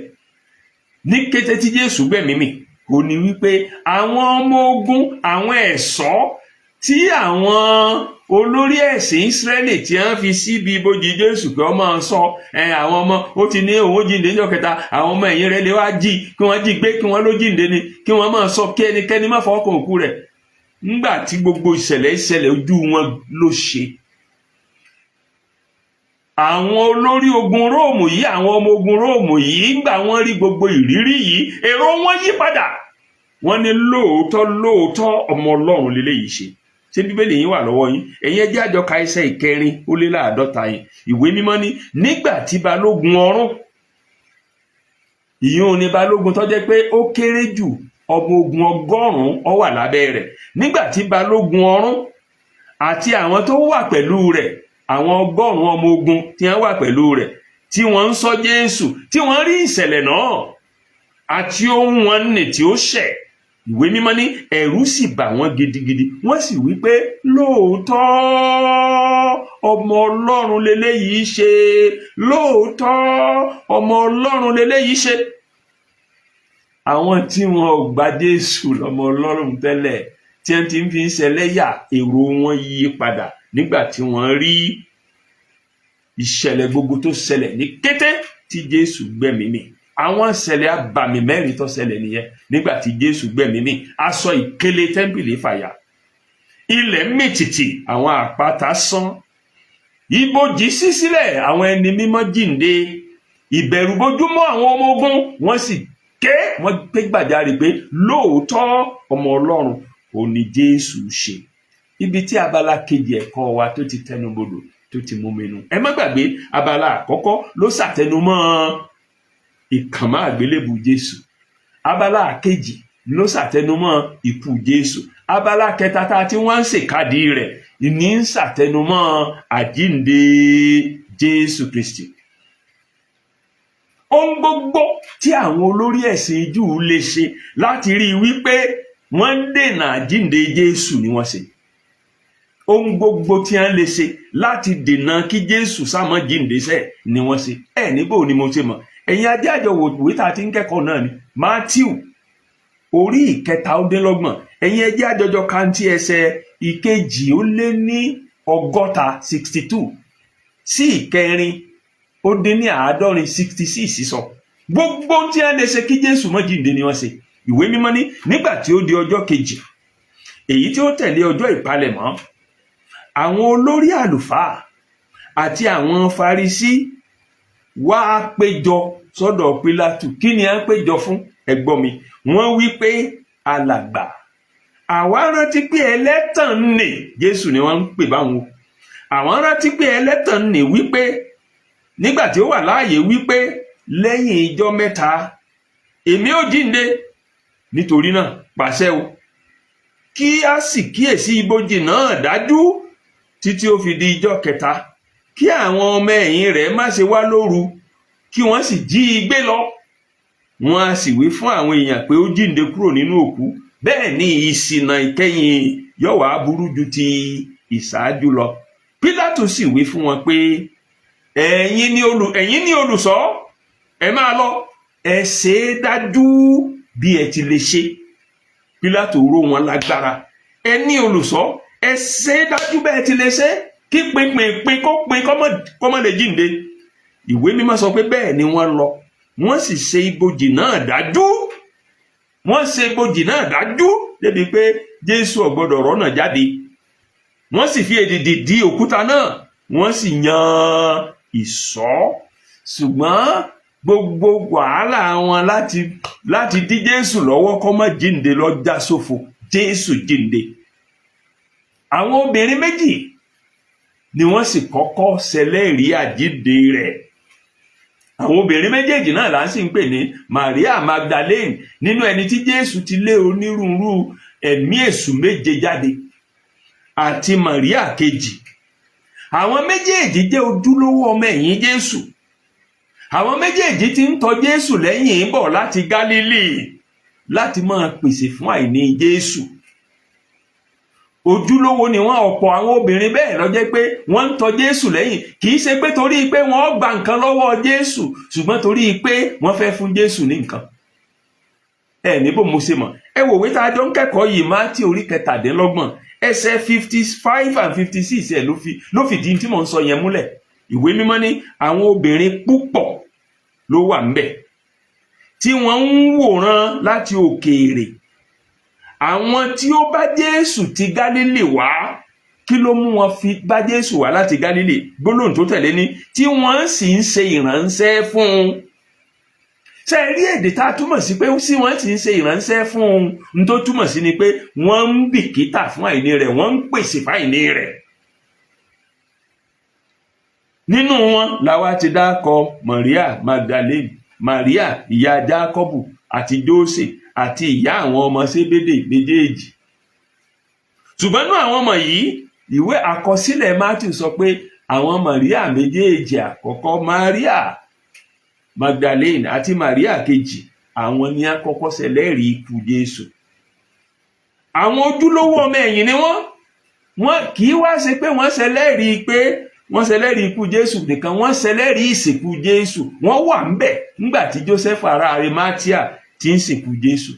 ní kété tí Jésù gbẹ́mìí mì, ó ní wípé àwọn ọmọ ogun, àwọn ẹ̀ṣọ́ tí àwọn olórí ẹ̀sìn Ísírẹ́lì tí wọ́n fi síbi ibojì Jésù pé wọ́n máa sọ àwọn ọmọ, ó ti ní òun jíǹde ní ọjọ́ kẹta, àwọn ọmọ ẹ̀yìn rẹ̀ lè wá jí, kí wọ́n jí gbé, kí wọ́n ló jíǹde ni, kí wọ́n máa sọ kí ẹnikẹ́ni má fọwọ́ kan òkú rẹ̀. Nígbà tí gbogbo ìṣẹ̀lẹ̀ ojú wọn ló ṣe. Àwọn olórí ogun Róòmù yìí, àwọn ọmọ ogun Róòmù yìí, nígbà wọ́n rí gbogbo ìrírí yìí, èrò wọn yí padà. Wọ́n ní lóòótọ́ ọmọ Ọlọ́run lélẹ́yìí ṣe. Ṣé Bíbélì yín wà lọ́wọ́ yín? Ẹ̀yin ẹ jẹ́ àjọ ka ẹsẹ̀ ìkẹrin ó lé láàdọ́ta yẹn. Ìwé mímọ́ ní nígbà tí balógun ọ̀rún, ìyẹn ni balógun tó jẹ́ pé ó kéré jù ọmọ ogun 100 ó wà lábẹ́ rẹ̀. Nígbà tí balógun ọ̀rún àti àwọn tó wà pẹ̀lú rẹ̀, àwọn 100 ọmọ ogun tí wọ́n wà pẹ̀lú rẹ̀, tí wọ́n ń sọ Jésù, tí wọ́n rí ìṣẹ̀lẹ̀ náà àti ohun wọn nì tí ó ṣẹ̀, ìwé mímọ́ ní ẹ̀rù sì bà wọ́n gidigidi. Wọ́n sì wí pé lóòótọ́ ọmọ Ọlọ́run leléyìí ṣe, lóòótọ́ ọmọ Ọlọ́run leléyìí ṣe. Àwọn tí wọn ò gba Jésù lọ́mọ Ọlọ́run tẹ́lẹ̀, tí wọ́n ti ń fi ń ṣẹlẹ́yà, èrò wọn yí padà nígbà tí wọ́n rí ìṣẹ̀lẹ̀ gbogbo tó ṣẹlẹ̀ ní kété tí Jésù gbẹ́mìí mì. Àwọn ìṣẹ̀lẹ̀ àbàmì 4 tó ṣẹlẹ̀ nìyẹn nígbà tí Jésù gbẹ́mìí mì. Aṣọ ìkélé tẹ́ḿpìlì fàya, ilẹ̀ mìtìtì, àwọn àpáta sán, ibojì ṣí sílẹ̀, àwọn ẹni mímọ́ jíǹde. Ìbẹ̀rù bójúmọ́ àwọn ọmọ ogun, wọ́n sì wọ́n ké gbàjarè pé lóòótọ́ ọmọ Ọlọ́run ò ní Jésù ṣe. Ibi tí abala kejì ẹ̀kọ́ wa tó ti tẹnubodò tó ti mú mi nù. Ẹ má gbàgbé abala àkọ́kọ́ ló ṣàtẹnumọ́ ìkànmá àgbélébù Jésù. Abala kejì ló ṣàtẹnumọ́ ikú Jésù. Abala kẹta tá a ti wọ́n ń ṣèkádìí rẹ̀ ní ń ṣàtẹnumọ́ àjíǹde Jésù Kristi. Ohun gbogbo tí àwọn olórí ẹ̀sìn Júù lè ṣe láti rí i wípé wọ́n ń dènà àjíǹde Jésù ni wọ́n ṣe. Ohun gbogbo tí wọ́n lè ṣe láti dènà kí Jésù sámọ́ jíǹde sẹ́ ni wọ́n ṣe. Níbo ni mo ṣe mọ̀? Ẹ̀yin ajé àjọwò ìwé tá a ti ń kẹ́kọ̀ọ́ náà ni Mátíù orí 7. Ẹ̀yin ẹjẹ́ àjọjọ kàntí ẹsẹ̀ 260 62 sí 450 66 sọ. Gbogbo tí wọ́n lè ṣe kí Jésù má jíǹde ni wọ́n ṣe. Ìwé mímọ́ ní nígbà tí ó di ọjọ́ kejì, èyí tí ó tẹ̀lé ọjọ́ ìpalẹ̀mọ́, àwọn olórí àlùfáà àti àwọn Farisí wá péjọ sọ́dọ̀ Pílátù. Kí ni à ń péjọ fún? Ẹ gbọ́ mi. Wọ́n wí pé, alàgbà, àwa rántí pé ẹlẹ́tàn nì, Jésù ni wọ́n ń pè báwọn. Àwọn rántí pé ẹlẹ́tàn nì wípé nígbà tí ó wà láàyè wípé lẹ́yìn ijọ́ 3 èmi ó jíǹde. Nítorí náà pàṣẹ o, kí a sì kíyèsí ibojì náà dájú títí ó fi di ijọ́ 3, kí àwọn ọmọ ẹ̀yìn rẹ̀ má ṣe wá lóru kí wọ́n sì jí i gbé lọ. Wọ́n á sì wí fún àwọn èèyàn pé ó jíǹde kúrò nínú òkú. Bẹ́ẹ̀ ni ìṣìnà ìkẹyìn yóò wá burú ju ti ìṣáájú lọ. Pílátù sì wí fún wọn pé, ẹ̀yin ni olùṣọ́, ẹ máa lọ, ẹ ṣe é dájú bí ẹ ti lè ṣe. Pílátù ró wọn lágbára. Ẹ ní olùṣọ́, ẹ ṣe é dájú bẹ́ẹ̀ ti lè ṣe, kí pinpin kó mọ́ lè jíǹde. Ìwé mímọ́ sọ pé bẹ́ẹ̀ ni wọ́n lọ, wọ́n sì ṣe ibojì náà dájú. Wọ́n ṣe ibojì náà dájú débi pé Jésù ò gbọdọ̀ rọ́nà jáde. Wọ́n sì fi èdìdì dí òkúta náà, wọ́n sì yan ìṣọ́. Ṣùgbọ́n gbogbo wàhálà wọn láti dí Jésù lọ́wọ́ kó má jíǹde lọ já sófo. Jésù jíǹde. Àwọn obìnrin méjì ni wọ́n sì kọ́kọ́ ṣẹlẹ́rìí àjíǹde rẹ̀. Àwọn obìnrin méjèèjì náà là ń sì ń pè ní Màríà Magdalene, nínú ẹni tí Jésù ti lé onírúurú ẹ̀mí èṣù 7 jáde, àti Màríà kejì. Àwọn méjèèjì jẹ́ ojúlówó ọmọ ẹ̀yìn Jésù. Àwọn méjèèjì ti ń tọ̀ Jésù lẹ́yìn bọ̀ láti Gálílì láti máa pèsè fún àìní Jésù. Ojúlówó ni wọ́n. Ọ̀pọ̀ àwọn obìnrin bẹ́ẹ̀ ló jẹ́ pé wọ́n ń tọ̀ Jésù lẹ́yìn, kì í ṣe pé torí pé wọ́n gba nǹkan lọ́wọ́ Jésù, ṣùgbọ́n torí pé wọ́n fẹ́ fún Jésù ní nǹkan. Níbo mo ṣe mọ̀? Ẹ wò wí tá a jọ ń kẹ́kọ̀ọ́ yìí, Mátíù orí 27 ẹsẹ̀ 55 and 56 ló fìdí tí mò ń sọ yẹn múlẹ̀. Ìwé mímọ́ ní àwọn obìnrin púpọ̀ ló wà ńbẹ̀ tí wọ́n ń wòran láti òkèèrè. Àwọn tí ó bá Jésù ti Gálílì wá, kí ló mú wọn fi bá Jésù wá láti Gálílì? Gbólóhùn tó tẹ̀lé ní tí wọ́n sì ń ṣe ìránṣẹ́ fún un. Ṣé ẹ rí èdè tá a túmọ̀ sí pé sí wọ́n sì ń ṣe ìránṣẹ́ fún un? N tó túmọ̀ sí ni pé wọ́n ń bìkítà fún àìní rẹ̀, wọ́n ń pèsè fáìní rẹ̀. Nínú wọn làwa ti dákọ Màríà Magdalene, Màríà ìyá Jákọ́bù àti Jósè àti ìyá àwọn ọmọ Sébédè méjèèjì. Ṣùgbọ́n nínú àwọn ọmọ yìí, ìwé àkọsílẹ̀ Mátíù sọ pé àwọn Màríà méjèèjì àkọ́kọ́, Màríà Magdalene àti Màríà kejì, àwọn ni àkọ́kọ́ ṣẹlẹ́rìí ikú Jésù. Àwọn ojúlówó ọmọ ẹ̀yìn ni wọ́n kì í wá ṣe pé wọ́n ṣẹlẹ́rìí ikú Jésù nìkan, wọ́n ṣẹlẹ́rìí ìsìnkú Jésù. Wọ́n wà ńbẹ̀ nígbà tí Jósẹ́fù ará Arimátíà ti ń sìnkú Jésù.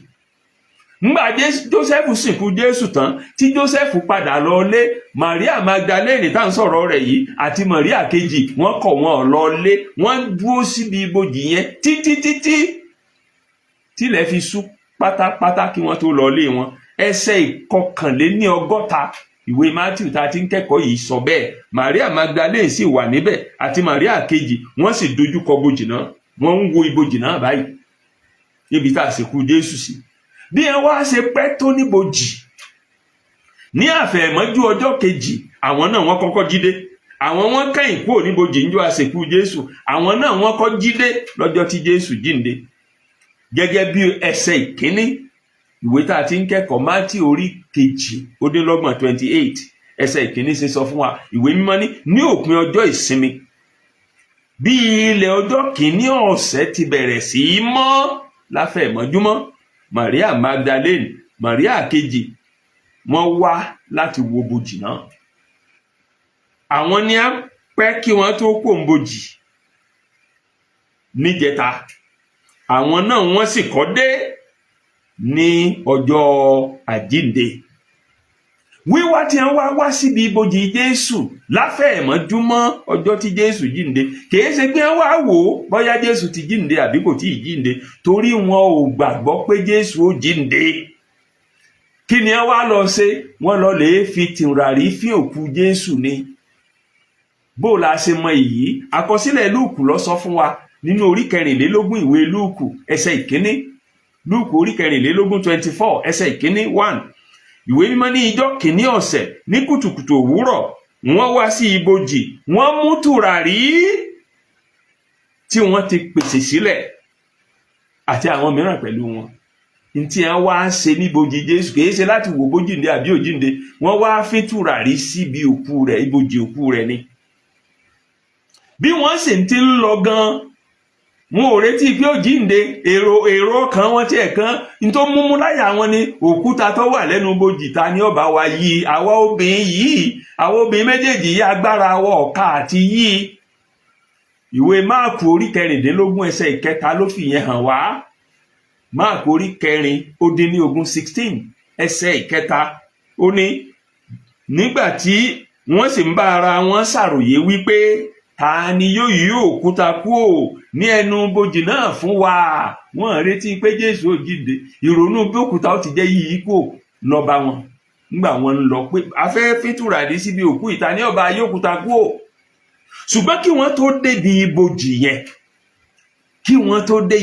Nígbà Jósẹ́fù sìnkú Jésù tán, tí Jósẹ́fù padà lọ lé, Màríà Magdalene tá ń sọ̀rọ̀ rẹ̀ yìí àti Màríà kejì, wọ́n kọ̀ wọ́n lọ lé, wọ́n dúró síbi ibojì yẹn títí tílẹ̀ fi ṣú pátápátá kí wọ́n tó lọ lé wọn. Ẹsẹ̀ 161 ìwé Mátíù tá a ti ń kẹ́kọ̀ọ́ yìí sọ bẹ́ẹ̀. Màríà Magdalene sì wà níbẹ̀ àti Màríà kejì, wọ́n sì dojúkọ ibojì náà, wọ́n ń wo ibojì náà báyìí níbi tá a sìnkú Jésù sí. Bí ẹ wá ṣe pẹ́ tó níbojì, ní àfẹ̀mọ́jú ọjọ́ kejì, àwọn náà wọ́n kọ́kọ́ jí dé. Àwọn wọ́n kẹ́yìn kúrò níbojì níjọ́ àsìnkú Jésù, àwọn náà wọ́n kọ́ jí dé lọ́jọ́ tí Jésù jíǹde. Gẹ́gẹ́ bí ẹsẹ̀ 1 ìwé tá a ti ń kẹ́kọ̀ọ́ Mátíù orí 28 ẹsẹ̀ 1 ṣe sọ fún wa. Ìwé mímọ́ ní òpin ọjọ́ ìsinmi, bí ilẹ̀ ọjọ́ kìíní ọ̀sẹ̀ ti bẹ̀rẹ̀ sí í mọ́ láfẹ̀mọ́júmọ́, Màríà Magdalene Màríà kejì wọ́n wá láti wo bojì náà. Àwọn ní á pẹ́ kí wọ́n tó kó bojì níjẹta, àwọn náà wọ́n sì kọ́ dé ní ọjọ́ àjíǹde. Wíwá tí wọ́n wá síbi ibojì Jésù láfẹ̀mọ́júmọ́ ọjọ́ tí Jésù jíǹde kìí ṣe pé wọ́n wá wò ó bóyá Jésù ti jíǹde àbí kò tí ì jíǹde, torí wọn ò gbàgbọ́ pé Jésù ó jíǹde. Kí ni wọ́n wá lọ ṣe? Wọ́n lọ lè fi tùràrí fín òkú Jésù ni. Bó la ṣe mọ èyí? Àkọsílẹ̀ Lúùkù ló sọ fún wa nínú orí 24 ìwé Lúùkù ẹsẹ̀ ìkíní. Lúùkù orí 24 24 ẹsẹ̀ ìkíní 1. Ìwé mímọ́ ní ijọ́ kìíní ọ̀sẹ̀ ní kùtùkùtù òwúrọ̀ wọ́n wá sí ibojì, wọ́n mú tùràrí tí wọ́n ti pèsè sílẹ̀ àti àwọn mìíràn pẹ̀lú wọn. Ntí wọ́n wá ṣe níbojì Jésù kìí ṣe láti wò bójìǹde àbí òjìǹde, wọ́n wá fín tùràrí síbi òkú rẹ̀, ibojì òkú rẹ̀ ni. Bí wọ́n sì ti ń lọ gan, wọn ò retí pé ó jíǹde, èrò kan wọn tí ẹ̀kan ní tó múmú láyà wọn ni òkúta tó wà lẹ́nu bojì ta ni ọba wa yí. Àwa obìnrin méjèèjì yí agbára wọ ọ̀ka àti yí. Ìwé Máàkù orí 16 ẹsẹ̀ ìkẹta ló fi yẹn hàn wá. Máàkù orí 16 ẹsẹ̀ ìkẹta ó ní nígbà tí wọ́n sì ń bá ara wọn ṣàròyé wípé ta ni yóò yí òkúta kúò ní ẹnu bojì náà fún wa. Wọ́n retí pé Jésù ó jíǹde, ìrònú bí òkúta ó ti jẹ́ yíyí kúò lọ bá wọn nígbà wọn ń lọ pé afẹ́ fi tùràrí síbi òkú ìta ní ọba yí òkúta kúò. Ṣùgbọ́n kí wọ́n tó dé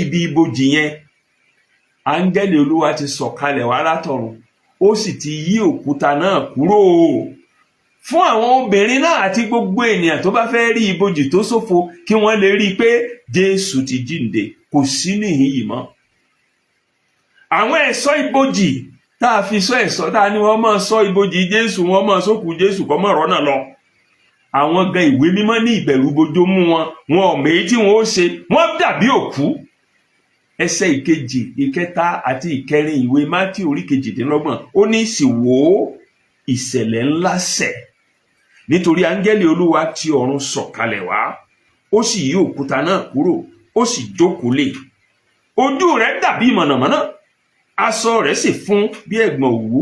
ibi ibojì yẹn, áńgẹ́lì Olúwa ti sọ̀kalẹ̀ wá látọ̀run, ó sì ti yí òkúta náà kúrò fún àwọn obìnrin náà àti gbogbo ènìyàn tó bá fẹ́ rí ibojì tó ṣófo kí wọ́n lè rí i pé Jésù ti jíǹde, kò sí níhìn yìí mọ́. Àwọn ẹ̀ṣọ́ ibojì tá a fi sọ ẹ̀ṣọ́ tá a ní wọ́n máa sọ ibojì Jésù, wọ́n máa sókù Jésù kọ́ mọ́ rọ́nà lọ. Àwọn gan ìwé mímọ́ ní ìbẹ̀rù bojo mú wọn ò mèyí tí wọ́n ó ṣe, wọ́n dàbí òkú. Ẹsẹ̀ ìkejì, ìkẹta àti ìkẹrin ìwé Mátíù orí 28 ó ní sì wò ó, ìṣẹ̀lẹ̀ ńlá ṣẹ̀, nítorí áńgẹ́lì Olúwa ti ọ̀run sọ̀kalẹ̀ wá, ó sì yí òkúta náà kúrò, ó sì jókòó lé. Ojú rẹ̀ dàbí mọ̀nàmọ́ná, aṣọ rẹ̀ sì fún bí ẹ̀gbọ̀n òwú.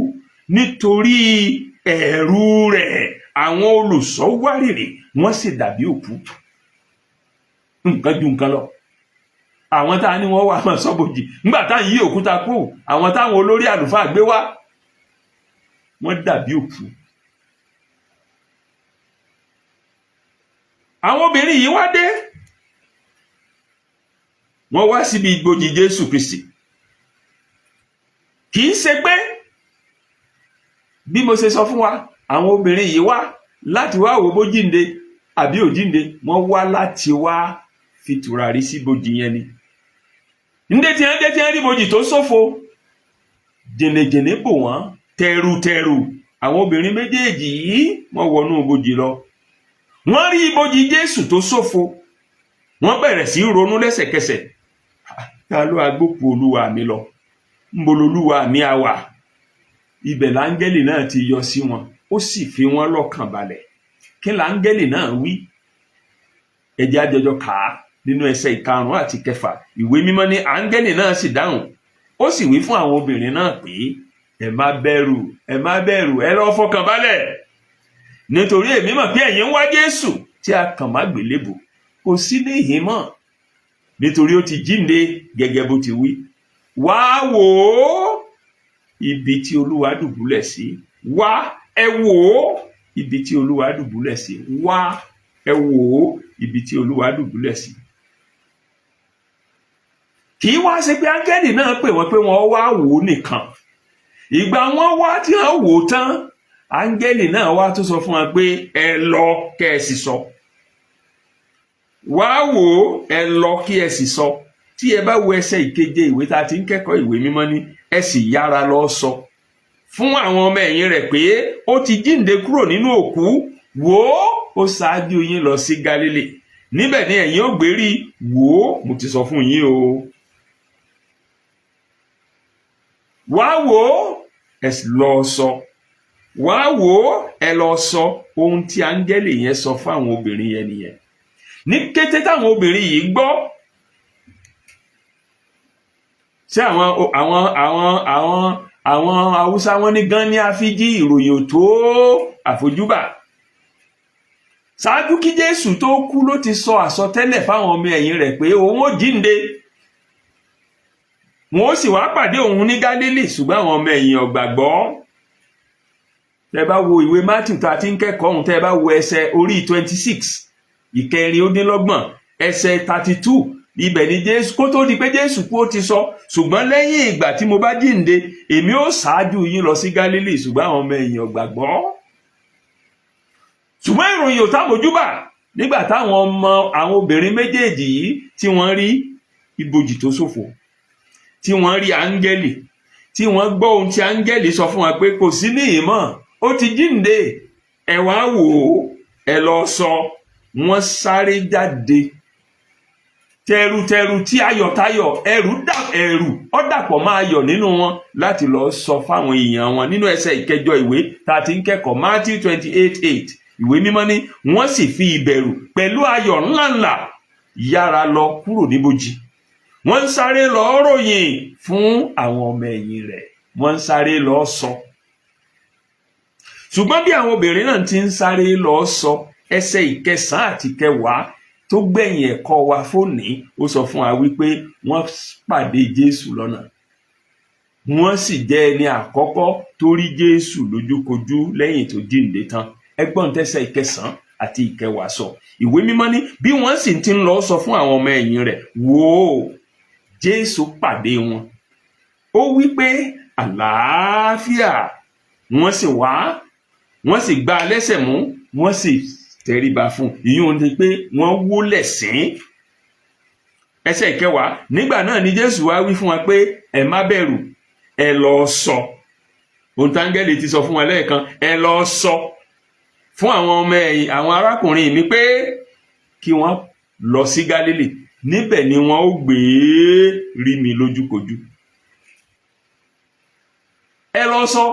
Nítorí ẹ̀rù rẹ̀ àwọn olùṣọ́ wárìrì, wọ́n sì dàbí òkú. Nǹkan ju nǹkan lọ. Àwọn tá a ní wọ́n wá máa sọ́bojì nígbà tá à ń yí òkúta kúrò, àwọn táwọn olórí àlùfáà gbé wá, wọ́n dàbí òkú. Àwọn obìnrin yìí wá dé, wọ́n wá síbi ibojì Jésù Kristi. Kì í ṣe pé bí mo ṣe sọ fún wa, àwọn obìnrin yìí wá láti wá wò bó jíǹde àbí ò jíǹde, wọ́n wá láti wá fi tùràrí sí ibojì yẹn ni. Ndé tí wọ́n rí ibojì tó ṣófo, jẹnẹjẹnẹ bò wọ́n tẹrutẹru. Àwọn obìnrin méjèèjì yìí wọ́n wọnú ibojì lọ, wọ́n rí ibojì Jésù tó ṣófo, wọ́n bẹ̀rẹ̀ sí ronú lẹ́sẹ̀kẹsẹ̀. Ta ló agbókù Olúwa mi lọ? Ńbo lolúwa mi á wà? Ibẹ̀ láńgẹ́lì náà ti yọ sí wọn, ó sì fi wọ́n lọ́kàn balẹ̀. Kí láńgẹ́lì náà wí? Ẹ jẹ́ a jọjọ kà á nínú ẹsẹ̀ 5 àti 6. Ìwé mímọ́ ní áńgẹ́lì náà sì dáhùn, ó sì wí fún àwọn obìnrin náà pé ẹ má bẹ̀rù, ẹ lọ fọkàn balẹ̀, nítorí èmi mọ̀ pé ẹ̀yin ń wá Jésù tí a kàn má gbélébùú, kò sí níhìn mọ́, nítorí ó ti jíǹde gẹ́gẹ́ bó ti wí. Wá wò ó ibi tí Olúwa dùbúlẹ̀ sí, wá ẹ wò ó ibi tí Olúwa dùbúlẹ̀ sí, wá ẹ wò ó ibi tí Olúwa dùbúlẹ̀ sí. Kì í wá ṣe pé áńgẹ́lì náà pè wọ́n pé wọ́n wá wò ó nìkan. Ìgbà wọ́n wá tí wọ́n wò ó tán, áńgẹ́lì náà wá tó sọ fún wọn pé ẹ lọ kẹ́ ẹ sì sọ. Wá wò ó, ẹ lọ kí ẹ sì sọ. Tí ẹ bá wo ẹsẹ̀ 7 ìwé tá a ti ń kẹ́kọ̀ọ́ ìwé mímọ́ ní ẹ sì yára lọ sọ fún àwọn ọmọ ẹ̀yìn rẹ̀ pé ó ti jíǹde kúrò nínú òkú, wò ó ṣáájú yín lọ sí Gálílì, níbẹ̀ ni ẹ̀yin ó gbé rí, wò ó mo ti sọ fún yín o. Wá wò ó ẹ lọ sọ. Wá wò ó, ẹ lọ sọ ohun tí áńgẹ́lì yẹn sọ fún àwọn obìnrin yẹn nìyẹn. Ní kété táwọn obìnrin yìí gbọ́, ṣé àwọn Haúsá wọn ní gan ní àfíjí ìròyìn tó àfojúbà. Ṣáájú kí Jésù tó kú ló ti sọ àsọtẹ́lẹ̀ fáwọn ọmọ ẹ̀yìn rẹ̀ pé òun ó jíǹde, wọn ó sì wá pàdé òun ní Gálílì, ṣùgbọ́n àwọn ọmọ ẹ̀yìn ò gbàgbọ́. Tẹ́ bá wo ìwé Mátíù tá a ti ń kẹ́kọ̀ọ́ ọ̀hún, tẹ́ bá wo ẹsẹ̀ orí 26 ìkẹrìndínlọ́gbọ̀n ẹsẹ̀ 32, ibẹ̀ ni Jésù, kó tó di pé Jésù kú ó ti sọ, ṣùgbọ́n lẹ́yìn ìgbà tí mo bá jíǹde, èmi ó ṣáájú yín lọ sí Gálílì, ṣùgbọ́n àwọn ọmọ ẹ̀yìn ò gbàgbọ́. Ṣùgbọ́n ìròyìn ò támojúbà nígbà táwọn obìnrin méjèèjì yìí tí wọ́n rí ibojì tó ṣófo, tí wọ́n rí áńgẹ́lì, tí wọ́n gbọ́ ohun tí áńgẹ́lì sọ fún wa pé kò sí níhìn mọ́, ó ti jíǹde, ẹ wá wò ó, ẹ lọ sọ. Wọ́n sáré jáde tẹrutẹru tí ayọ̀tayọ̀, ẹ̀rù ó dàpọ̀ máa yọ̀ nínú wọn láti lọ sọ fáwọn èèyàn wọn. Nínú ẹsẹ̀ ìkẹjọ ìwé tá a ti ń kẹ́kọ̀ọ́ Matthew 28:8, ìwé mímọ́ ní wọ́n sì fi ìbẹ̀rù pẹ̀lú ayọ̀ ńláńlá yára lọ kúrò níbojì. Wọ́n ń sáré lọ ròyìn fún àwọn ọmọ ẹ̀yìn rẹ̀, wọ́n ń sáré lọ sọ. Ṣùgbọ́n bí àwọn obìnrin náà ti ń sáré lọ sọ, ẹsẹ̀ ìkẹsàn àti kẹwàá tó gbẹ̀yìn ẹ̀kọ́ wa fónì, ó sọ fún wa wípé wọ́n pàdé Jésù lọ́nà, wọ́n sì jẹ́ ẹni àkọ́kọ́ tó rí Jésù lójúkojú lẹ́yìn tó jíǹde tán. Ẹgbọ́n tẹ́sẹ̀ ìkẹsàn àti ìkẹwàá sọ. Ìwé mímọ́ ní bí wọ́n sì ti ń lọ sọ fún àwọn ọmọ ẹ̀yìn rẹ̀, wò ó, Jésù pàdé wọn, ó wípé àlàáfíà. Wọ́n sì wá, wọ́n sì gbá a lẹ́sẹ̀ mú, wọ́n sì tẹríba fún. Ìyún ni pé wọ́n wólẹ̀ sín. Ẹsẹ̀ ìkẹwàá, nígbà náà ni Jésù wá wí fún wa pé ẹ má bẹ̀rù, ẹ lọ sọ ohun táńgẹ́lì ti sọ fún wa lẹ́ẹ̀kan, ẹ lọ sọ fún àwọn ọmọ ẹ̀yìn, àwọn arákùnrin mi pé kí wọ́n lọ sí Gálílì, níbẹ̀ ni wọ́n ó gbé rí mi lójúkojú. Ẹ lọ sọ.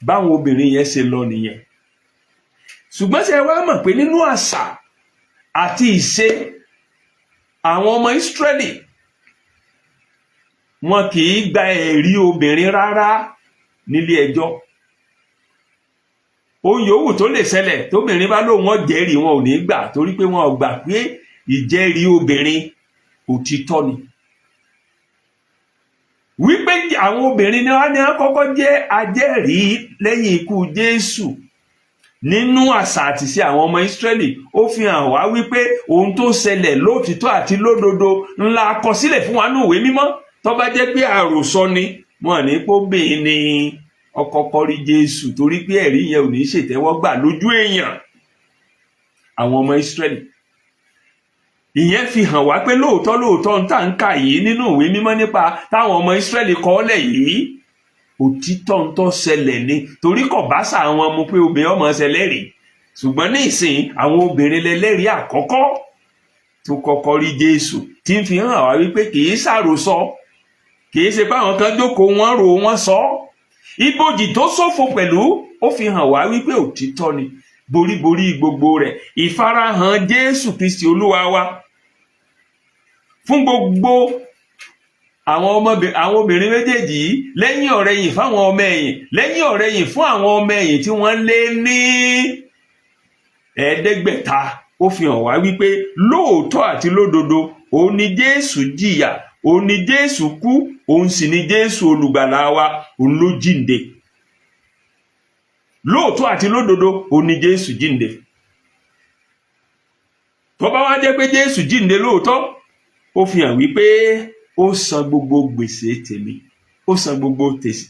Báwọn obìnrin yẹn ṣe lọ nìyẹn. Ṣùgbọ́n ṣé wá mọ̀ pé nínú àṣà àti ìṣe àwọn ọmọ Ísírẹ́lì, wọn kì í gba ẹ̀rí obìnrin rárá nílé ẹjọ́. Ohun yòówù tó lè ṣẹlẹ̀ tóbìnrin bá lóun wọn jẹ́rìí, wọn ò ní gbà, torí pé wọn ò gbà pé ìjẹ́rìí obìnrin òtítọ́ ni. Wípé àwọn obìnrin ni wọ́n ní kọ́kọ́ jẹ́ ajẹ́rìí lẹ́yìn ikú Jésù. Nínú àṣà àti ìṣe àwọn ọmọ Ísírẹ́lì, ó fi hàn wá wípé ohun tó ṣẹlẹ̀ lótìtọ́ àti lódodo ńlá kọ sílẹ̀ fún wa ní ìwé mímọ́. Tó bá jẹ́ pé àròsọ ni, wọn ní kó bẹ́ẹ̀ ni ọkọ̀ọ̀kọ̀ rí Jésù, torí pé ẹ̀rí yẹn ò ní ṣètẹ́wọ́gbà lójú èèyàn àwọn ọmọ Ísírẹ́lì. Ìyẹn fi hàn wá pé lóòótọ́ ń tà ń kà yìí nínú ìwé mímọ́ nípa táwọn ọmọ Ísírẹ́lì kọ́lẹ̀ yìí, òtítọ́ ń tọ́ ṣẹlẹ̀ ni, torí kò bá sà àwọn ọmọ pé obìnrin ọmọ ṣẹlẹ́rìí. Ṣùgbọ́n ní ìsìn àwọn obìnrin lẹlẹ́rìí àkọ́kọ́ tó kọ́kọ́ rí Jésù, tí ń fi hàn wá wípé kì í ṣàròsọ, kì í ṣe pé àwọn kan jókòó wọ́n rò wọ́n sọ. Ibojì tó ṣófo pẹ̀lú, ó fi hàn wá wípé òtítọ́ ni, boríborí gbogbo rẹ̀, ìfarahàn Jésù Kristi Olúwa wa fún gbogbo àwọn obìnrin méjèèjì yìí, lẹ́yìn ọ̀rẹ̀yìn fáwọn ọmọ ẹ̀yìn, lẹ́yìn ọ̀rẹ̀yìn fún àwọn ọmọ ẹ̀yìn tí wọ́n lé ní 500. Ó fi hàn wá wípé lóòótọ́ àti lódodo òun ni Jésù jìyà, òun ni Jésù kú, òun sì ni Jésù olùgbàlà wa, òun ló jíǹde. Lóòótọ́ àti lódodo òun ni Jésù jíǹde. Tó bá wá jẹ́ pé Jésù jíǹde lóòótọ́, ó fi hàn wípé ó san gbogbo gbèsè tèmi, ó san gbogbo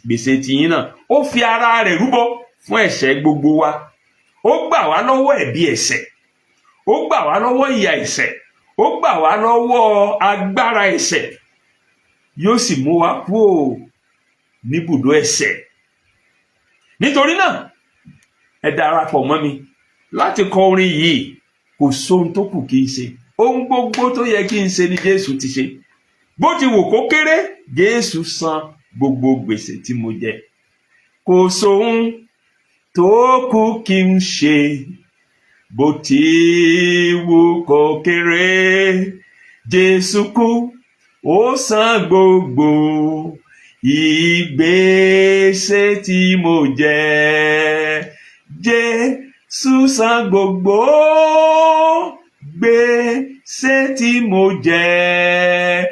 gbèsè tìyín náà, ó fi ara rẹ̀ rúbọ fún ẹ̀ṣẹ̀ gbogbo wa. Ó gbà wá lọ́wọ́ ẹ̀bi ẹ̀ṣẹ̀, ó gbà wá lọ́wọ́ ìyà ẹ̀ṣẹ̀, ó gbà wá lọ́wọ́ agbára ẹ̀ṣẹ̀, yóò sì mú wa kúrò níbùdó ẹ̀ṣẹ̀. Nítorí náà, ẹ darapọ̀ mọ́ mi láti kọ orin yìí. Kò sóhun tó kù kí n ṣe, ohun gbogbo tó yẹ kí n ṣe ni Jésù ti ṣe. Bó ti wù kó kéré, Jésù san gbogbo gbèsè tí mo jẹ. Kò sóhun tó kù kí n ṣe, bó ti wù kó kéré. Jésù kú, ó san gbogbo ìgbésẹ̀ tí mo jẹ. Jésù san gbogbo gbèsè tí mo jẹ.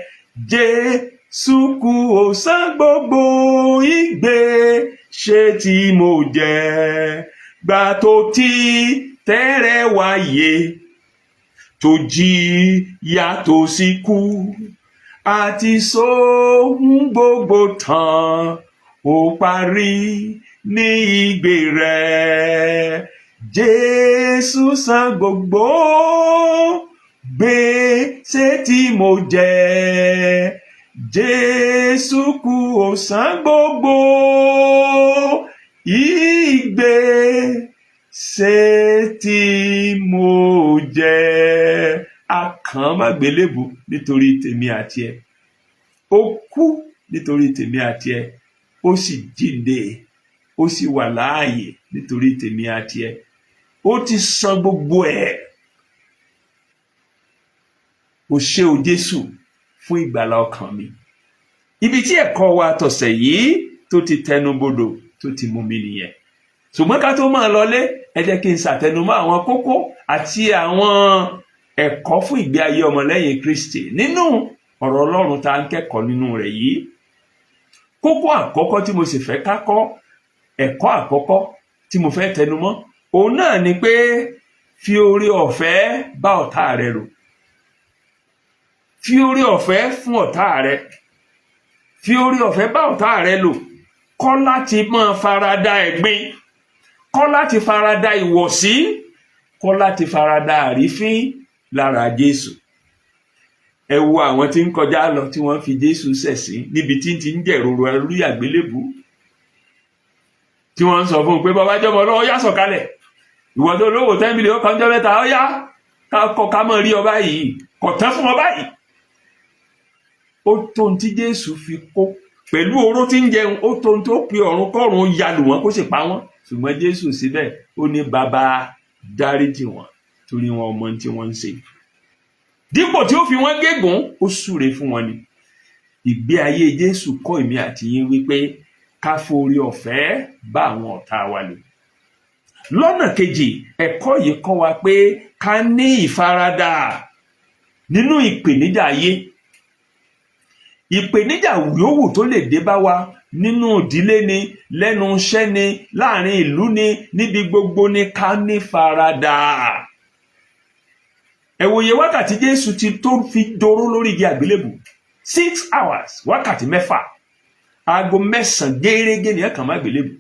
Jésù kú, ó san gbogbo ìgbésẹ̀ tí mo jẹ. Gbà tó ti tẹ́rẹ̀ wáyé, tó jìyà tó sì kú, àti sóhun gbogbo tán, ó parí ní ìgbé rẹ̀. Jésù san gbogbo gbèsè tí mo jẹ. Jésù kú, ó san gbogbo ìgbésẹ̀ tí mo jẹ. A kàn án mágbélébù nítorí tèmi àti ẹ. Ó kú nítorí tèmi àti ẹ. Ó sì jíǹde, ó sì wà láàyè nítorí tèmi àti ẹ. Ó ti san gbogbo ẹ̀. Ó ṣé o Jésù fún ìgbàlà ọkàn mi. Ibi tí ẹ̀kọ́ wa tọ̀sẹ̀ yìí tó ti tẹnubodò tó ti mú mi nìyẹn. Ṣùgbọ́n ká tó máa lọlé, ẹ jẹ́ kí n ṣàtẹnumọ́ àwọn kókó àti àwọn ẹ̀kọ́ fún ìgbé ayé ọmọlẹ́yìn Kristi nínú ọ̀rọ̀ Ọlọ́run tá ń kẹ́kọ̀ọ́ nínú rẹ̀ yìí. Kókó àkọ́kọ́ tí mo sì fẹ́ ká kọ́, ẹ̀kọ́ àkọ́kọ́ tí mo fẹ́ tẹnumọ́, òun náà ni pé fi oore ọ̀fẹ́ bá ọ̀tá rẹ lò. Fi oore ọ̀fẹ́ fún ọ̀tá rẹ. Fi oore ọ̀fẹ́ bá ọ̀tá rẹ lò. Kọ́ láti máa farada ẹ̀gbin. Kọ́ láti farada ìwọ̀sí. Kọ́ láti farada àrífín lára Jésù. Ẹ wo àwọn tí ń kọjá lọ tí wọ́n fi Jésù ṣẹ̀sín níbi tí ń jẹ̀rora lórí àgbélébù. Tí wọ́n ń sọ fún un pé bàbá jọmọ lọ́wọ́ yá sọ̀kalẹ̀. Ìwọ tó lówó 10 mílíọ̀nù kan jọ mẹ́ta, ó yá ká mọ̀ rí ọba yìí. Kò tán fún ọba yìí. Ó tó ní tí Jésù fi kó pẹ̀lú oró tí ń jẹun. Ó tó ní tó pe ọ̀run kọ́run yalù wọ́n kó sì pa wọ́n. Ṣùgbọ́n Jésù síbẹ̀ ó ní bàbá dáríjì wọ́n torí wọn ò mọ tí wọ́n ń ṣe. Dípò tí ó fi wọ́n gégùn, ó súre fún wọn ni. Ìgbé ayé Jésù kọ́ èmi àti yín wípé ká forí ọ̀fẹ́ bá àwọn ọ̀tá wa lò. Lọ́nà kejì, ẹ̀kọ́ yìí kọ́ wa pé ká ní ìfaradà nínú ìpèníjà ayé. Ìpèníjà yòówù tó lè dé bá wa nínú ìdílé ni, lẹ́nu iṣẹ́ ni, láàrin ìlú ni, níbi gbogbo ni ká ní faradà. Ẹ wòye wákàtí Jésù ti tó fi doró lórí igi àgbélébù 6 hours, wákàtí 6. Aago 9 gẹ́rẹ́gẹ́ ni ẹ kàn má àgbélébù.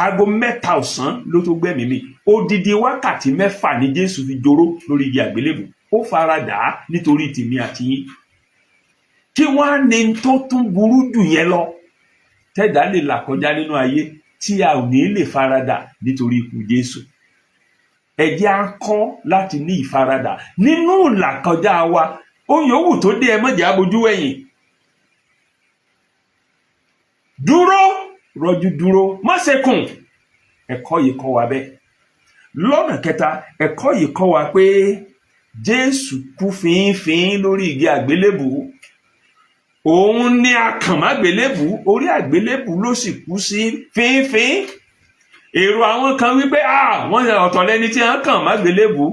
Aago 3 ọ̀sán ló tó gbẹ̀mí mi. Odidi wákàtí 6 ni Jésù fi doró lórí igi àgbélébù. Ó faradà nítorí tèmi àti yín. Kí wọ́n á ní tó tún burú jù yẹn lọ tẹ́dá lè là kọjá nínú ayé tí a ò ní lè faradà nítorí ikú Jésù. Ẹ jẹ́ á kọ́ láti ní ìfaradà nínú ìlàkọjá wa. Ohun yòówù tó dé, ẹ má jẹ́ á bojú wẹ̀yìn. Dúró, rọjú dúró, má ṣe kùn. Ẹ̀kọ́ yìí kọ́ wa bẹ́ẹ̀. Lọ́nà kẹta, ẹ̀kọ́ yìí kọ́ wa pé Jésù kú fínfín lórí igi àgbélébù. Òun ni a kàn mágbélébù, orí àgbélébù ló sì kú sí fínfín. Èrò àwọn kan wípé wọ́n ọ̀tọ̀ lẹ́ni tí a kàn mágbélébù.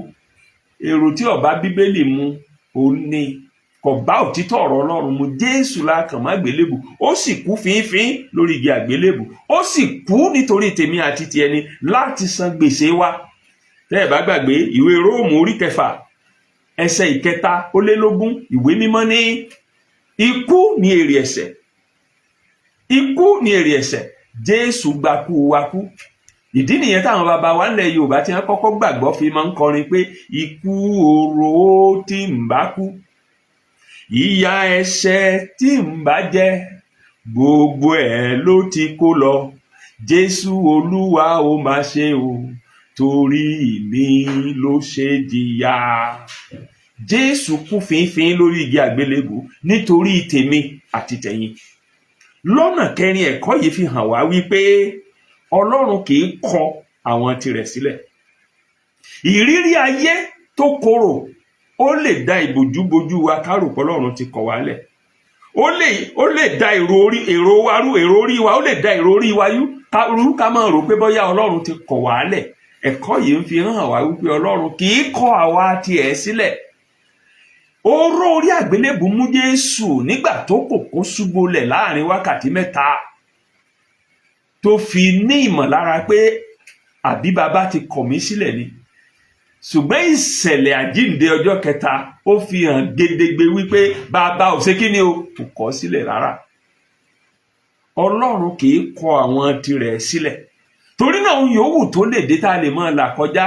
Èrò tí ó bá Bíbélì mu, òun ni kò bá òtítọ́ ọ̀rọ̀ Ọlọ́run mu. Jésù la kàn mágbélébù, ó sì kú fínfín lórí igi àgbélébù. Ó sì kú nítorí tèmi àti ti ẹni láti san gbèsè wa. Tẹ́ ẹ bá gbàgbé, ìwé Róòmù orí 6 ẹsẹ̀ 3 ìwé mímọ́ ní ikú ni èrè ẹ̀ṣẹ̀. Ikú ni èrè ẹ̀ṣẹ̀. Jésù gba kú wa kú. Ìdí nìyẹn táwọn bàbá wa ńlẹ̀ Yorùbá tí wọ́n kọ́kọ́ gbàgbọ́ fi máa ń kọrin pé ikú oró tí ń bá kú, ìyà ẹ̀ṣẹ̀ tí ń bá jẹ, gbogbo ẹ̀ ló ti kó lọ. Jésù Olúwa ó máa ṣe o, torí mi ló ṣe jìyà. Jésù kú fínfín lórí igi àgbélébù nítorí tèmi àti tẹ̀yin. lọ́nà kẹrin ẹ̀kọ́ yìí fi hàn wá wípé Ọlọ́run kì í kọ àwọn tirẹ̀ sílẹ̀. Ìrírí ayé tó korò ó lè da ìbòjúbojú wa ká rò pé Ọlọ́run ti kọ̀ wá lẹ̀. Ó lè da èrò orí wa ó lè da èrò orí wa rú ká máa rò pé bóyá Ọlọ́run ti kọ̀ wá lẹ̀. Ẹ̀kọ́ yìí ń fi hàn wá wípé Ọlọ́run kì í kọ̀ àwa tiẹ̀ sílẹ̀. Oró orí àgbélébù mú Jésù nígbà tó kòkó ṣubúlẹ̀ láàrin wákàtí 3 tó fi ní ìmọ̀lára pé àbí bàbá ti kọ̀ mí sílẹ̀ ni. Ṣùgbọ́n ìṣẹ̀lẹ̀ àjíǹde ọjọ́ kẹta ó fi hàn gedegbe wípé bàbá ò ṣe kíni o, kò kọ̀ sílẹ̀ rárá. Ọlọ́run kì í kọ̀ àwọn tirẹ̀ sílẹ̀. Torí náà ohun yòówù tó lè dé tá a lè máa là kọjá,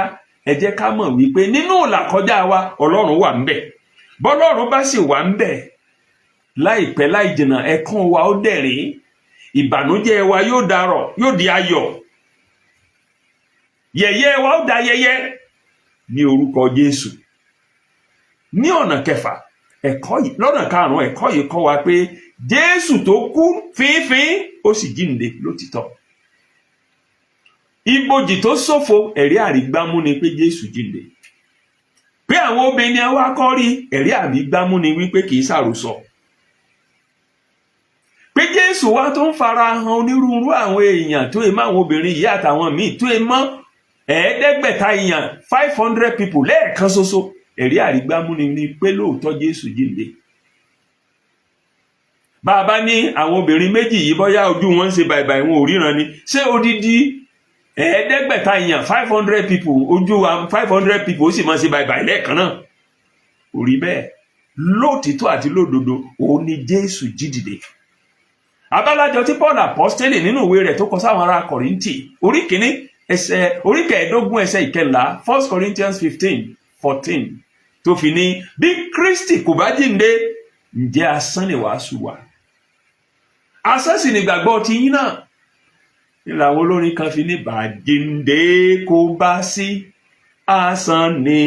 ẹ jẹ́ ká mọ̀ wípé nínú là kọjá wa Ọlọ́run wà ńbẹ̀. Bọ́lọ́run bá sì wà ńbẹ̀, láìpẹ́ láì jìnnà ẹkún wa ó dẹ̀rín, ìbànújẹ́ wa yóò di ayọ̀, yẹ̀yẹ́ wa ó da yẹ̀yẹ́ ní orúkọ Jésù. Ní ọ̀nà kẹfà, lọ́nà karùn-ún ẹ̀kọ́ yìí kọ́ wa pé Jésù tó kú fínfín ó sì jíǹde lótìtọ́. Ibojì tó ṣófo, ẹ̀rí àrígbámú ni pé Jésù jíǹde. Pé àwọn obìnrin wa kọ́ rí, ẹ̀rí àrígbámú ni wípé kì í ṣàròsọ. Pé Jésù wa tó ń fara hàn onírúurú àwọn èèyàn tó èèmọ̀ àwọn obìnrin yìí àtàwọn míì tó èèmọ̀ 500 èèyàn 500 people lẹ́ẹ̀kan ṣoṣo, ẹ̀rí àrígbámú ni pé lóòótọ́ Jésù jíǹde. Bàbá ní àwọn obìnrin méjì yìí bóyá ojú wọn ń ṣe bàìbàì wọn ò ríran ni, ṣé odidi 500 èèyàn 500 people ojú 500 people ó sì máa ṣe bàìbàì lẹ́ẹ̀kan náà? Kò rí bẹ́ẹ̀. Lóòtítọ́ àti lódodo òun ni Jésù jí dìde. Abálájọ tí Paul apostoli nínú ìwé rẹ̀ tó kọ sáwọn ará Kọ́ríńtì orí 15 ẹsẹ̀ 11 1 Corinthians 15:14 tó fi ní bí Kristi kò bá jíǹde, ǹjẹ́ asán ni wàásù wa? Asán sì ni ìgbàgbọ́ ti yín náà. Nílò àwọn olórin kan fi ní bàjíǹde kò bá sí, asán ni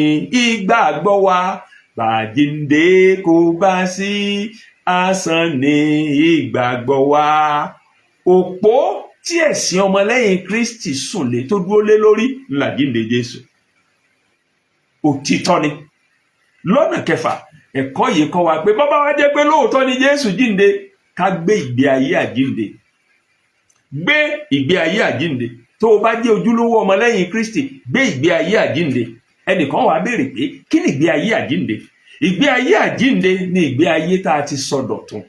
ìgbàgbọ́ wa. Bàjíǹde kò bá sí, asán ni ìgbàgbọ́ wa. Òpó tí ẹ̀sìn ọmọlẹ́yìn Kristi sùn lé tó dúró lé lórí làjíǹde Jésù. Òtítọ́ ni. Lọ́nà kẹfà, ẹ̀kọ́ yìí kọ́ wa pé bọ́bá wa jẹ́ pé lóòótọ́ ni Jésù jíǹde, ká gbé ìgbé ayé àjíǹde. Gbé ìgbé ayé àjíǹde. Tó o bá jẹ́ ojúlówó ọmọlẹ́yìn Kristi, gbé ìgbé ayé àjíǹde. Ẹnìkan wá béèrè pé kí ni ìgbé ayé àjíǹde? Ìgbé ayé àjíǹde ni ìgbé ayé tá a ti sọdọ̀tun.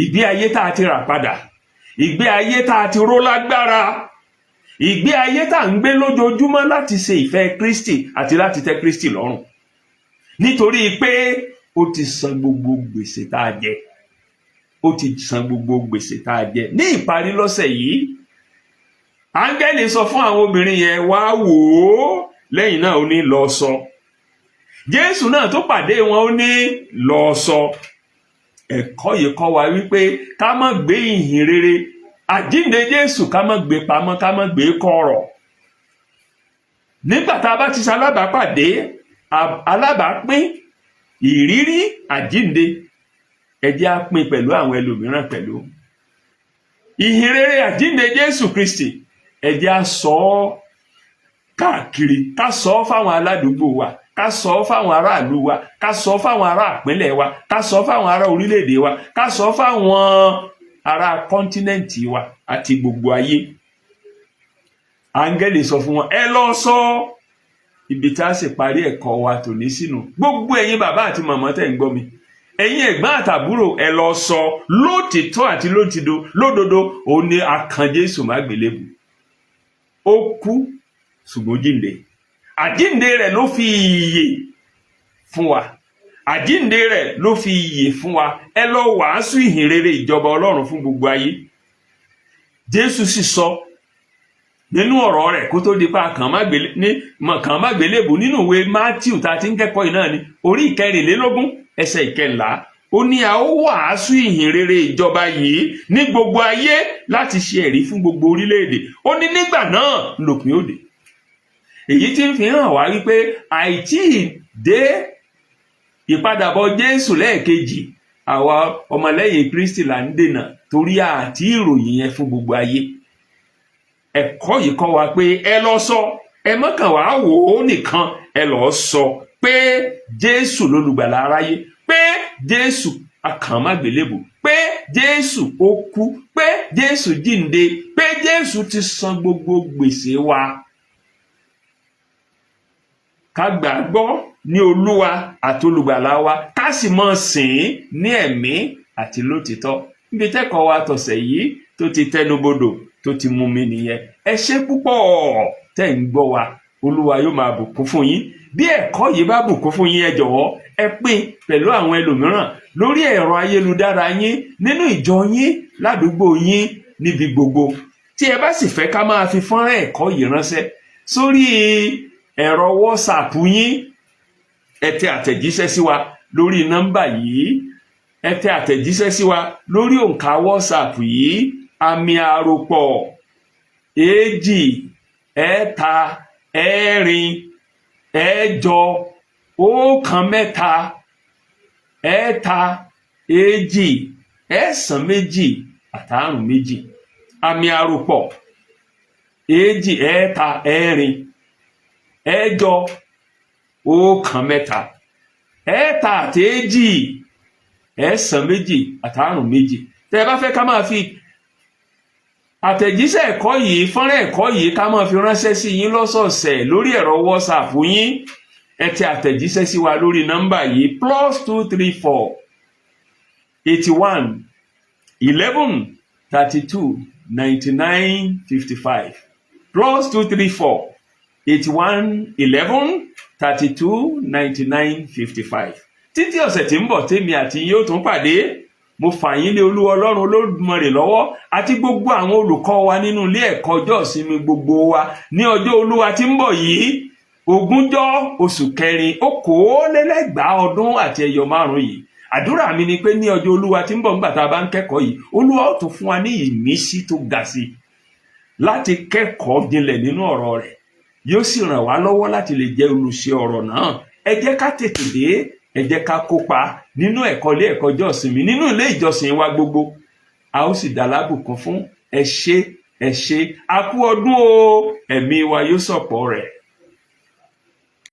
Ìgbé ayé tá a ti rà padà. Ìgbé ayé tá a ti ró lágbára. Ìgbé ayé tá a ń gbé lójoojúmọ́ láti ṣe ìfẹ́ Kristi àti láti tẹ́ Kristi lọ́rùn. Nítorí pé ó ti san gbogbo gbèsè tá a jẹ. Ó ti san gbogbo gbèsè tá a jẹ. Ní ìparí lọ́sẹ̀ yìí, áńgẹ́lì sọ fún àwọn obìnrin yẹn wá wò ó, lẹ́yìn náà ó ní lọ sọ. Jésù náà tó pàdé wọn ó ní lọ sọ. Ẹ̀kọ́ yìí kọ́ wa wípé ká má gbé ìhìn rere àjíǹde Jésù ká má gbé pamọ́, ká má gbé kọ̀rọ̀. Nígbà tá a bá ti ṣe alábàápín ìrírí àjíǹde, ẹ jẹ́ á pín pẹ̀lú àwọn ẹlòmíràn pẹ̀lú. Ìhìn rere àjíǹde Jésù Kristi, ẹ jẹ́ á sọ ọ́ káàkiri, ká sọ ọ́ fáwọn aládùúgbò wa, ká sọ ọ́ fáwọn aráàlú wa, ká sọ ọ́ fáwọn ará ìpínlẹ̀ wa, ká sọ ọ́ fáwọn ará orílẹ̀-èdè wa, ká sọ ọ́ fáwọn ará kọ́ńtínẹ́ǹtì wa àti gbogbo ayé. Áńgẹ́lì sọ fún wọn, ẹ lọ sọ. Ibi tá a sì parí ẹ̀kọ́ wa tòní sínú. Gbogbo ẹ̀yin bàbá àti màmá tẹ̀ ń gbọ́ mi, ẹ̀yin ẹ̀gbọ́n àtàbúrò, ẹ lọ sọ lótìtọ́ àti lódodo òun ni a kan Jésù mágbélébù. Ó kú ṣùgbọ́n jíǹde. Àjíǹde rẹ̀ ló fi ìyè fún wa. Àjíǹde rẹ̀ ló fi ìyè fún wa. Ẹ lọ wàásù ìhìn rere ìjọba Ọlọ́run fún gbogbo ayé. Jésù sì sọ nínú ọ̀rọ̀ rẹ̀ kó tó di pa kàn má gbélébù nínú ìwé Mátíù tá a ti ń kẹ́kọ̀ọ́ yìí náà ni orí 24 ẹsẹ̀ 11. Ó ní a ó wàásù ìhìn rere ìjọba yìí ní gbogbo ayé láti ṣe ẹ̀rí fún gbogbo orílẹ̀-èdè. Ó ní nígbà náà lòpin ó dé. Èyí tí ń fi hàn wá wípé àìtí dé ìpadàbọ̀ Jésù lẹ́ẹ̀kejì àwa ọmọlẹ́yìn Kristi là ń dènà torí àti ìròyìn yẹn fún gbogbo ayé. Ẹ̀kọ́ yìí kọ́ wa pé ẹ lọ sọ, ẹ mọ́kàn wá wò ó nìkan, ẹ lọ sọ pé Jésù lolùgbàlà aráyé, pé Jésù akànmágbélébù, pé Jésù ó kú, pé Jésù jíǹde, pé Jésù ti san gbogbo gbèsè wa. Ká gbàgbọ́ ní Olúwa àti olùgbàlà wa, ká sì máa sìn ín ní ẹ̀mí àti lótìtọ́. Níbi tẹ́kọ̀ọ́ wa tọ̀sẹ̀ yìí tó ti tẹnubodò tó ti mú mi nìyẹn. Ẹ ṣé púpọ̀ tẹ́ ń gbọ́ wa. Olúwa yóò máa bùkún fún yín. Bí ẹ̀kọ́ yìí bá bùkún fún yín, ẹ jọ̀wọ́ ẹ pín pẹ̀lú àwọn ẹlòmíràn lórí ẹ̀rọ ayélujára yín, nínú ìjọ yín, ládùúgbò yín, níbi gbogbo. Tí ẹ bá sì fẹ́ ká máa fi fọ́nrán ẹ̀kọ́ yìí ránṣẹ́ sórí ẹ̀rọ WhatsApp yín, ẹ tẹ àtẹ̀jíṣẹ́ sí wa lórí nọ́mbà yìí, ẹ tẹ àtẹ̀jíṣẹ́ sí wa lórí òǹkà WhatsApp yìí, àmì àròpọ̀ 2 ẹ̀ta 4 ẹ̀jọ 1 ẹ̀ta 2 ẹ̀sán 2 àtàrún 2. Àmì àròpọ̀ 2 ẹ̀ta 4 ẹ̀jọ 1 ẹ̀ta àti 2 ẹ̀sán 2 àtàrún 2. Tẹ́ ẹ bá fẹ́ ká máa fi àtẹ̀jíṣẹ́ ẹ̀kọ́ yìí, fọ́nrán ẹ̀kọ́ yìí ká máa fi ránṣẹ́ sí yín lọ́sọ̀ọ̀sẹ̀ lórí ẹ̀rọ WhatsApp yín, ẹ tẹ àtẹ̀jíṣẹ́ sí wa lórí nọ́mbà yìí +234 81 11 32 99 55 +234 81 11 32 99 55. Títí ọ̀sẹ̀ tí ń bọ̀ tèmi àti yín ó tún pàdé. Mo fà yín lé Olúwa Ọlọ́run Olódùmarè lọ́wọ́ àti gbogbo àwọn olùkọ́ wa nínú ilé ẹ̀kọ́ ọjọ́ ìsinmi gbogbo wa ní ọjọ́ Olúwa tí ń bọ̀ yìí, 20 oṣù kẹrin 2024 ọdún àti ẹyọ 5 yìí. Àdúrà mi ni pé ní ọjọ́ Olúwa tí ń bọ̀ nígbà tá a bá ń kẹ́kọ̀ọ́ yìí, Olúwa ó tún fún wa ní ìmísí tó ga sí láti kẹ́kọ̀ọ́ jinlẹ̀ nínú ọ̀rọ̀ rẹ̀. Yóò sì ràn wá lọ́wọ́ láti lè jẹ́ olùṣe ọ̀rọ̀ náà. Ẹ jẹ́ ká tètè dé, ẹ jẹ́ ká kópa nínú ẹ̀kọ́ ilé ẹ̀kọ́ ọjọ́ ìsinmi nínú ilé ìjọsìn wa gbogbo. A ó sì dá lábùkún fún. Ẹ ṣé, a kú ọdún o, ẹ̀mí wa yóò ṣọ̀pọ̀ rẹ̀.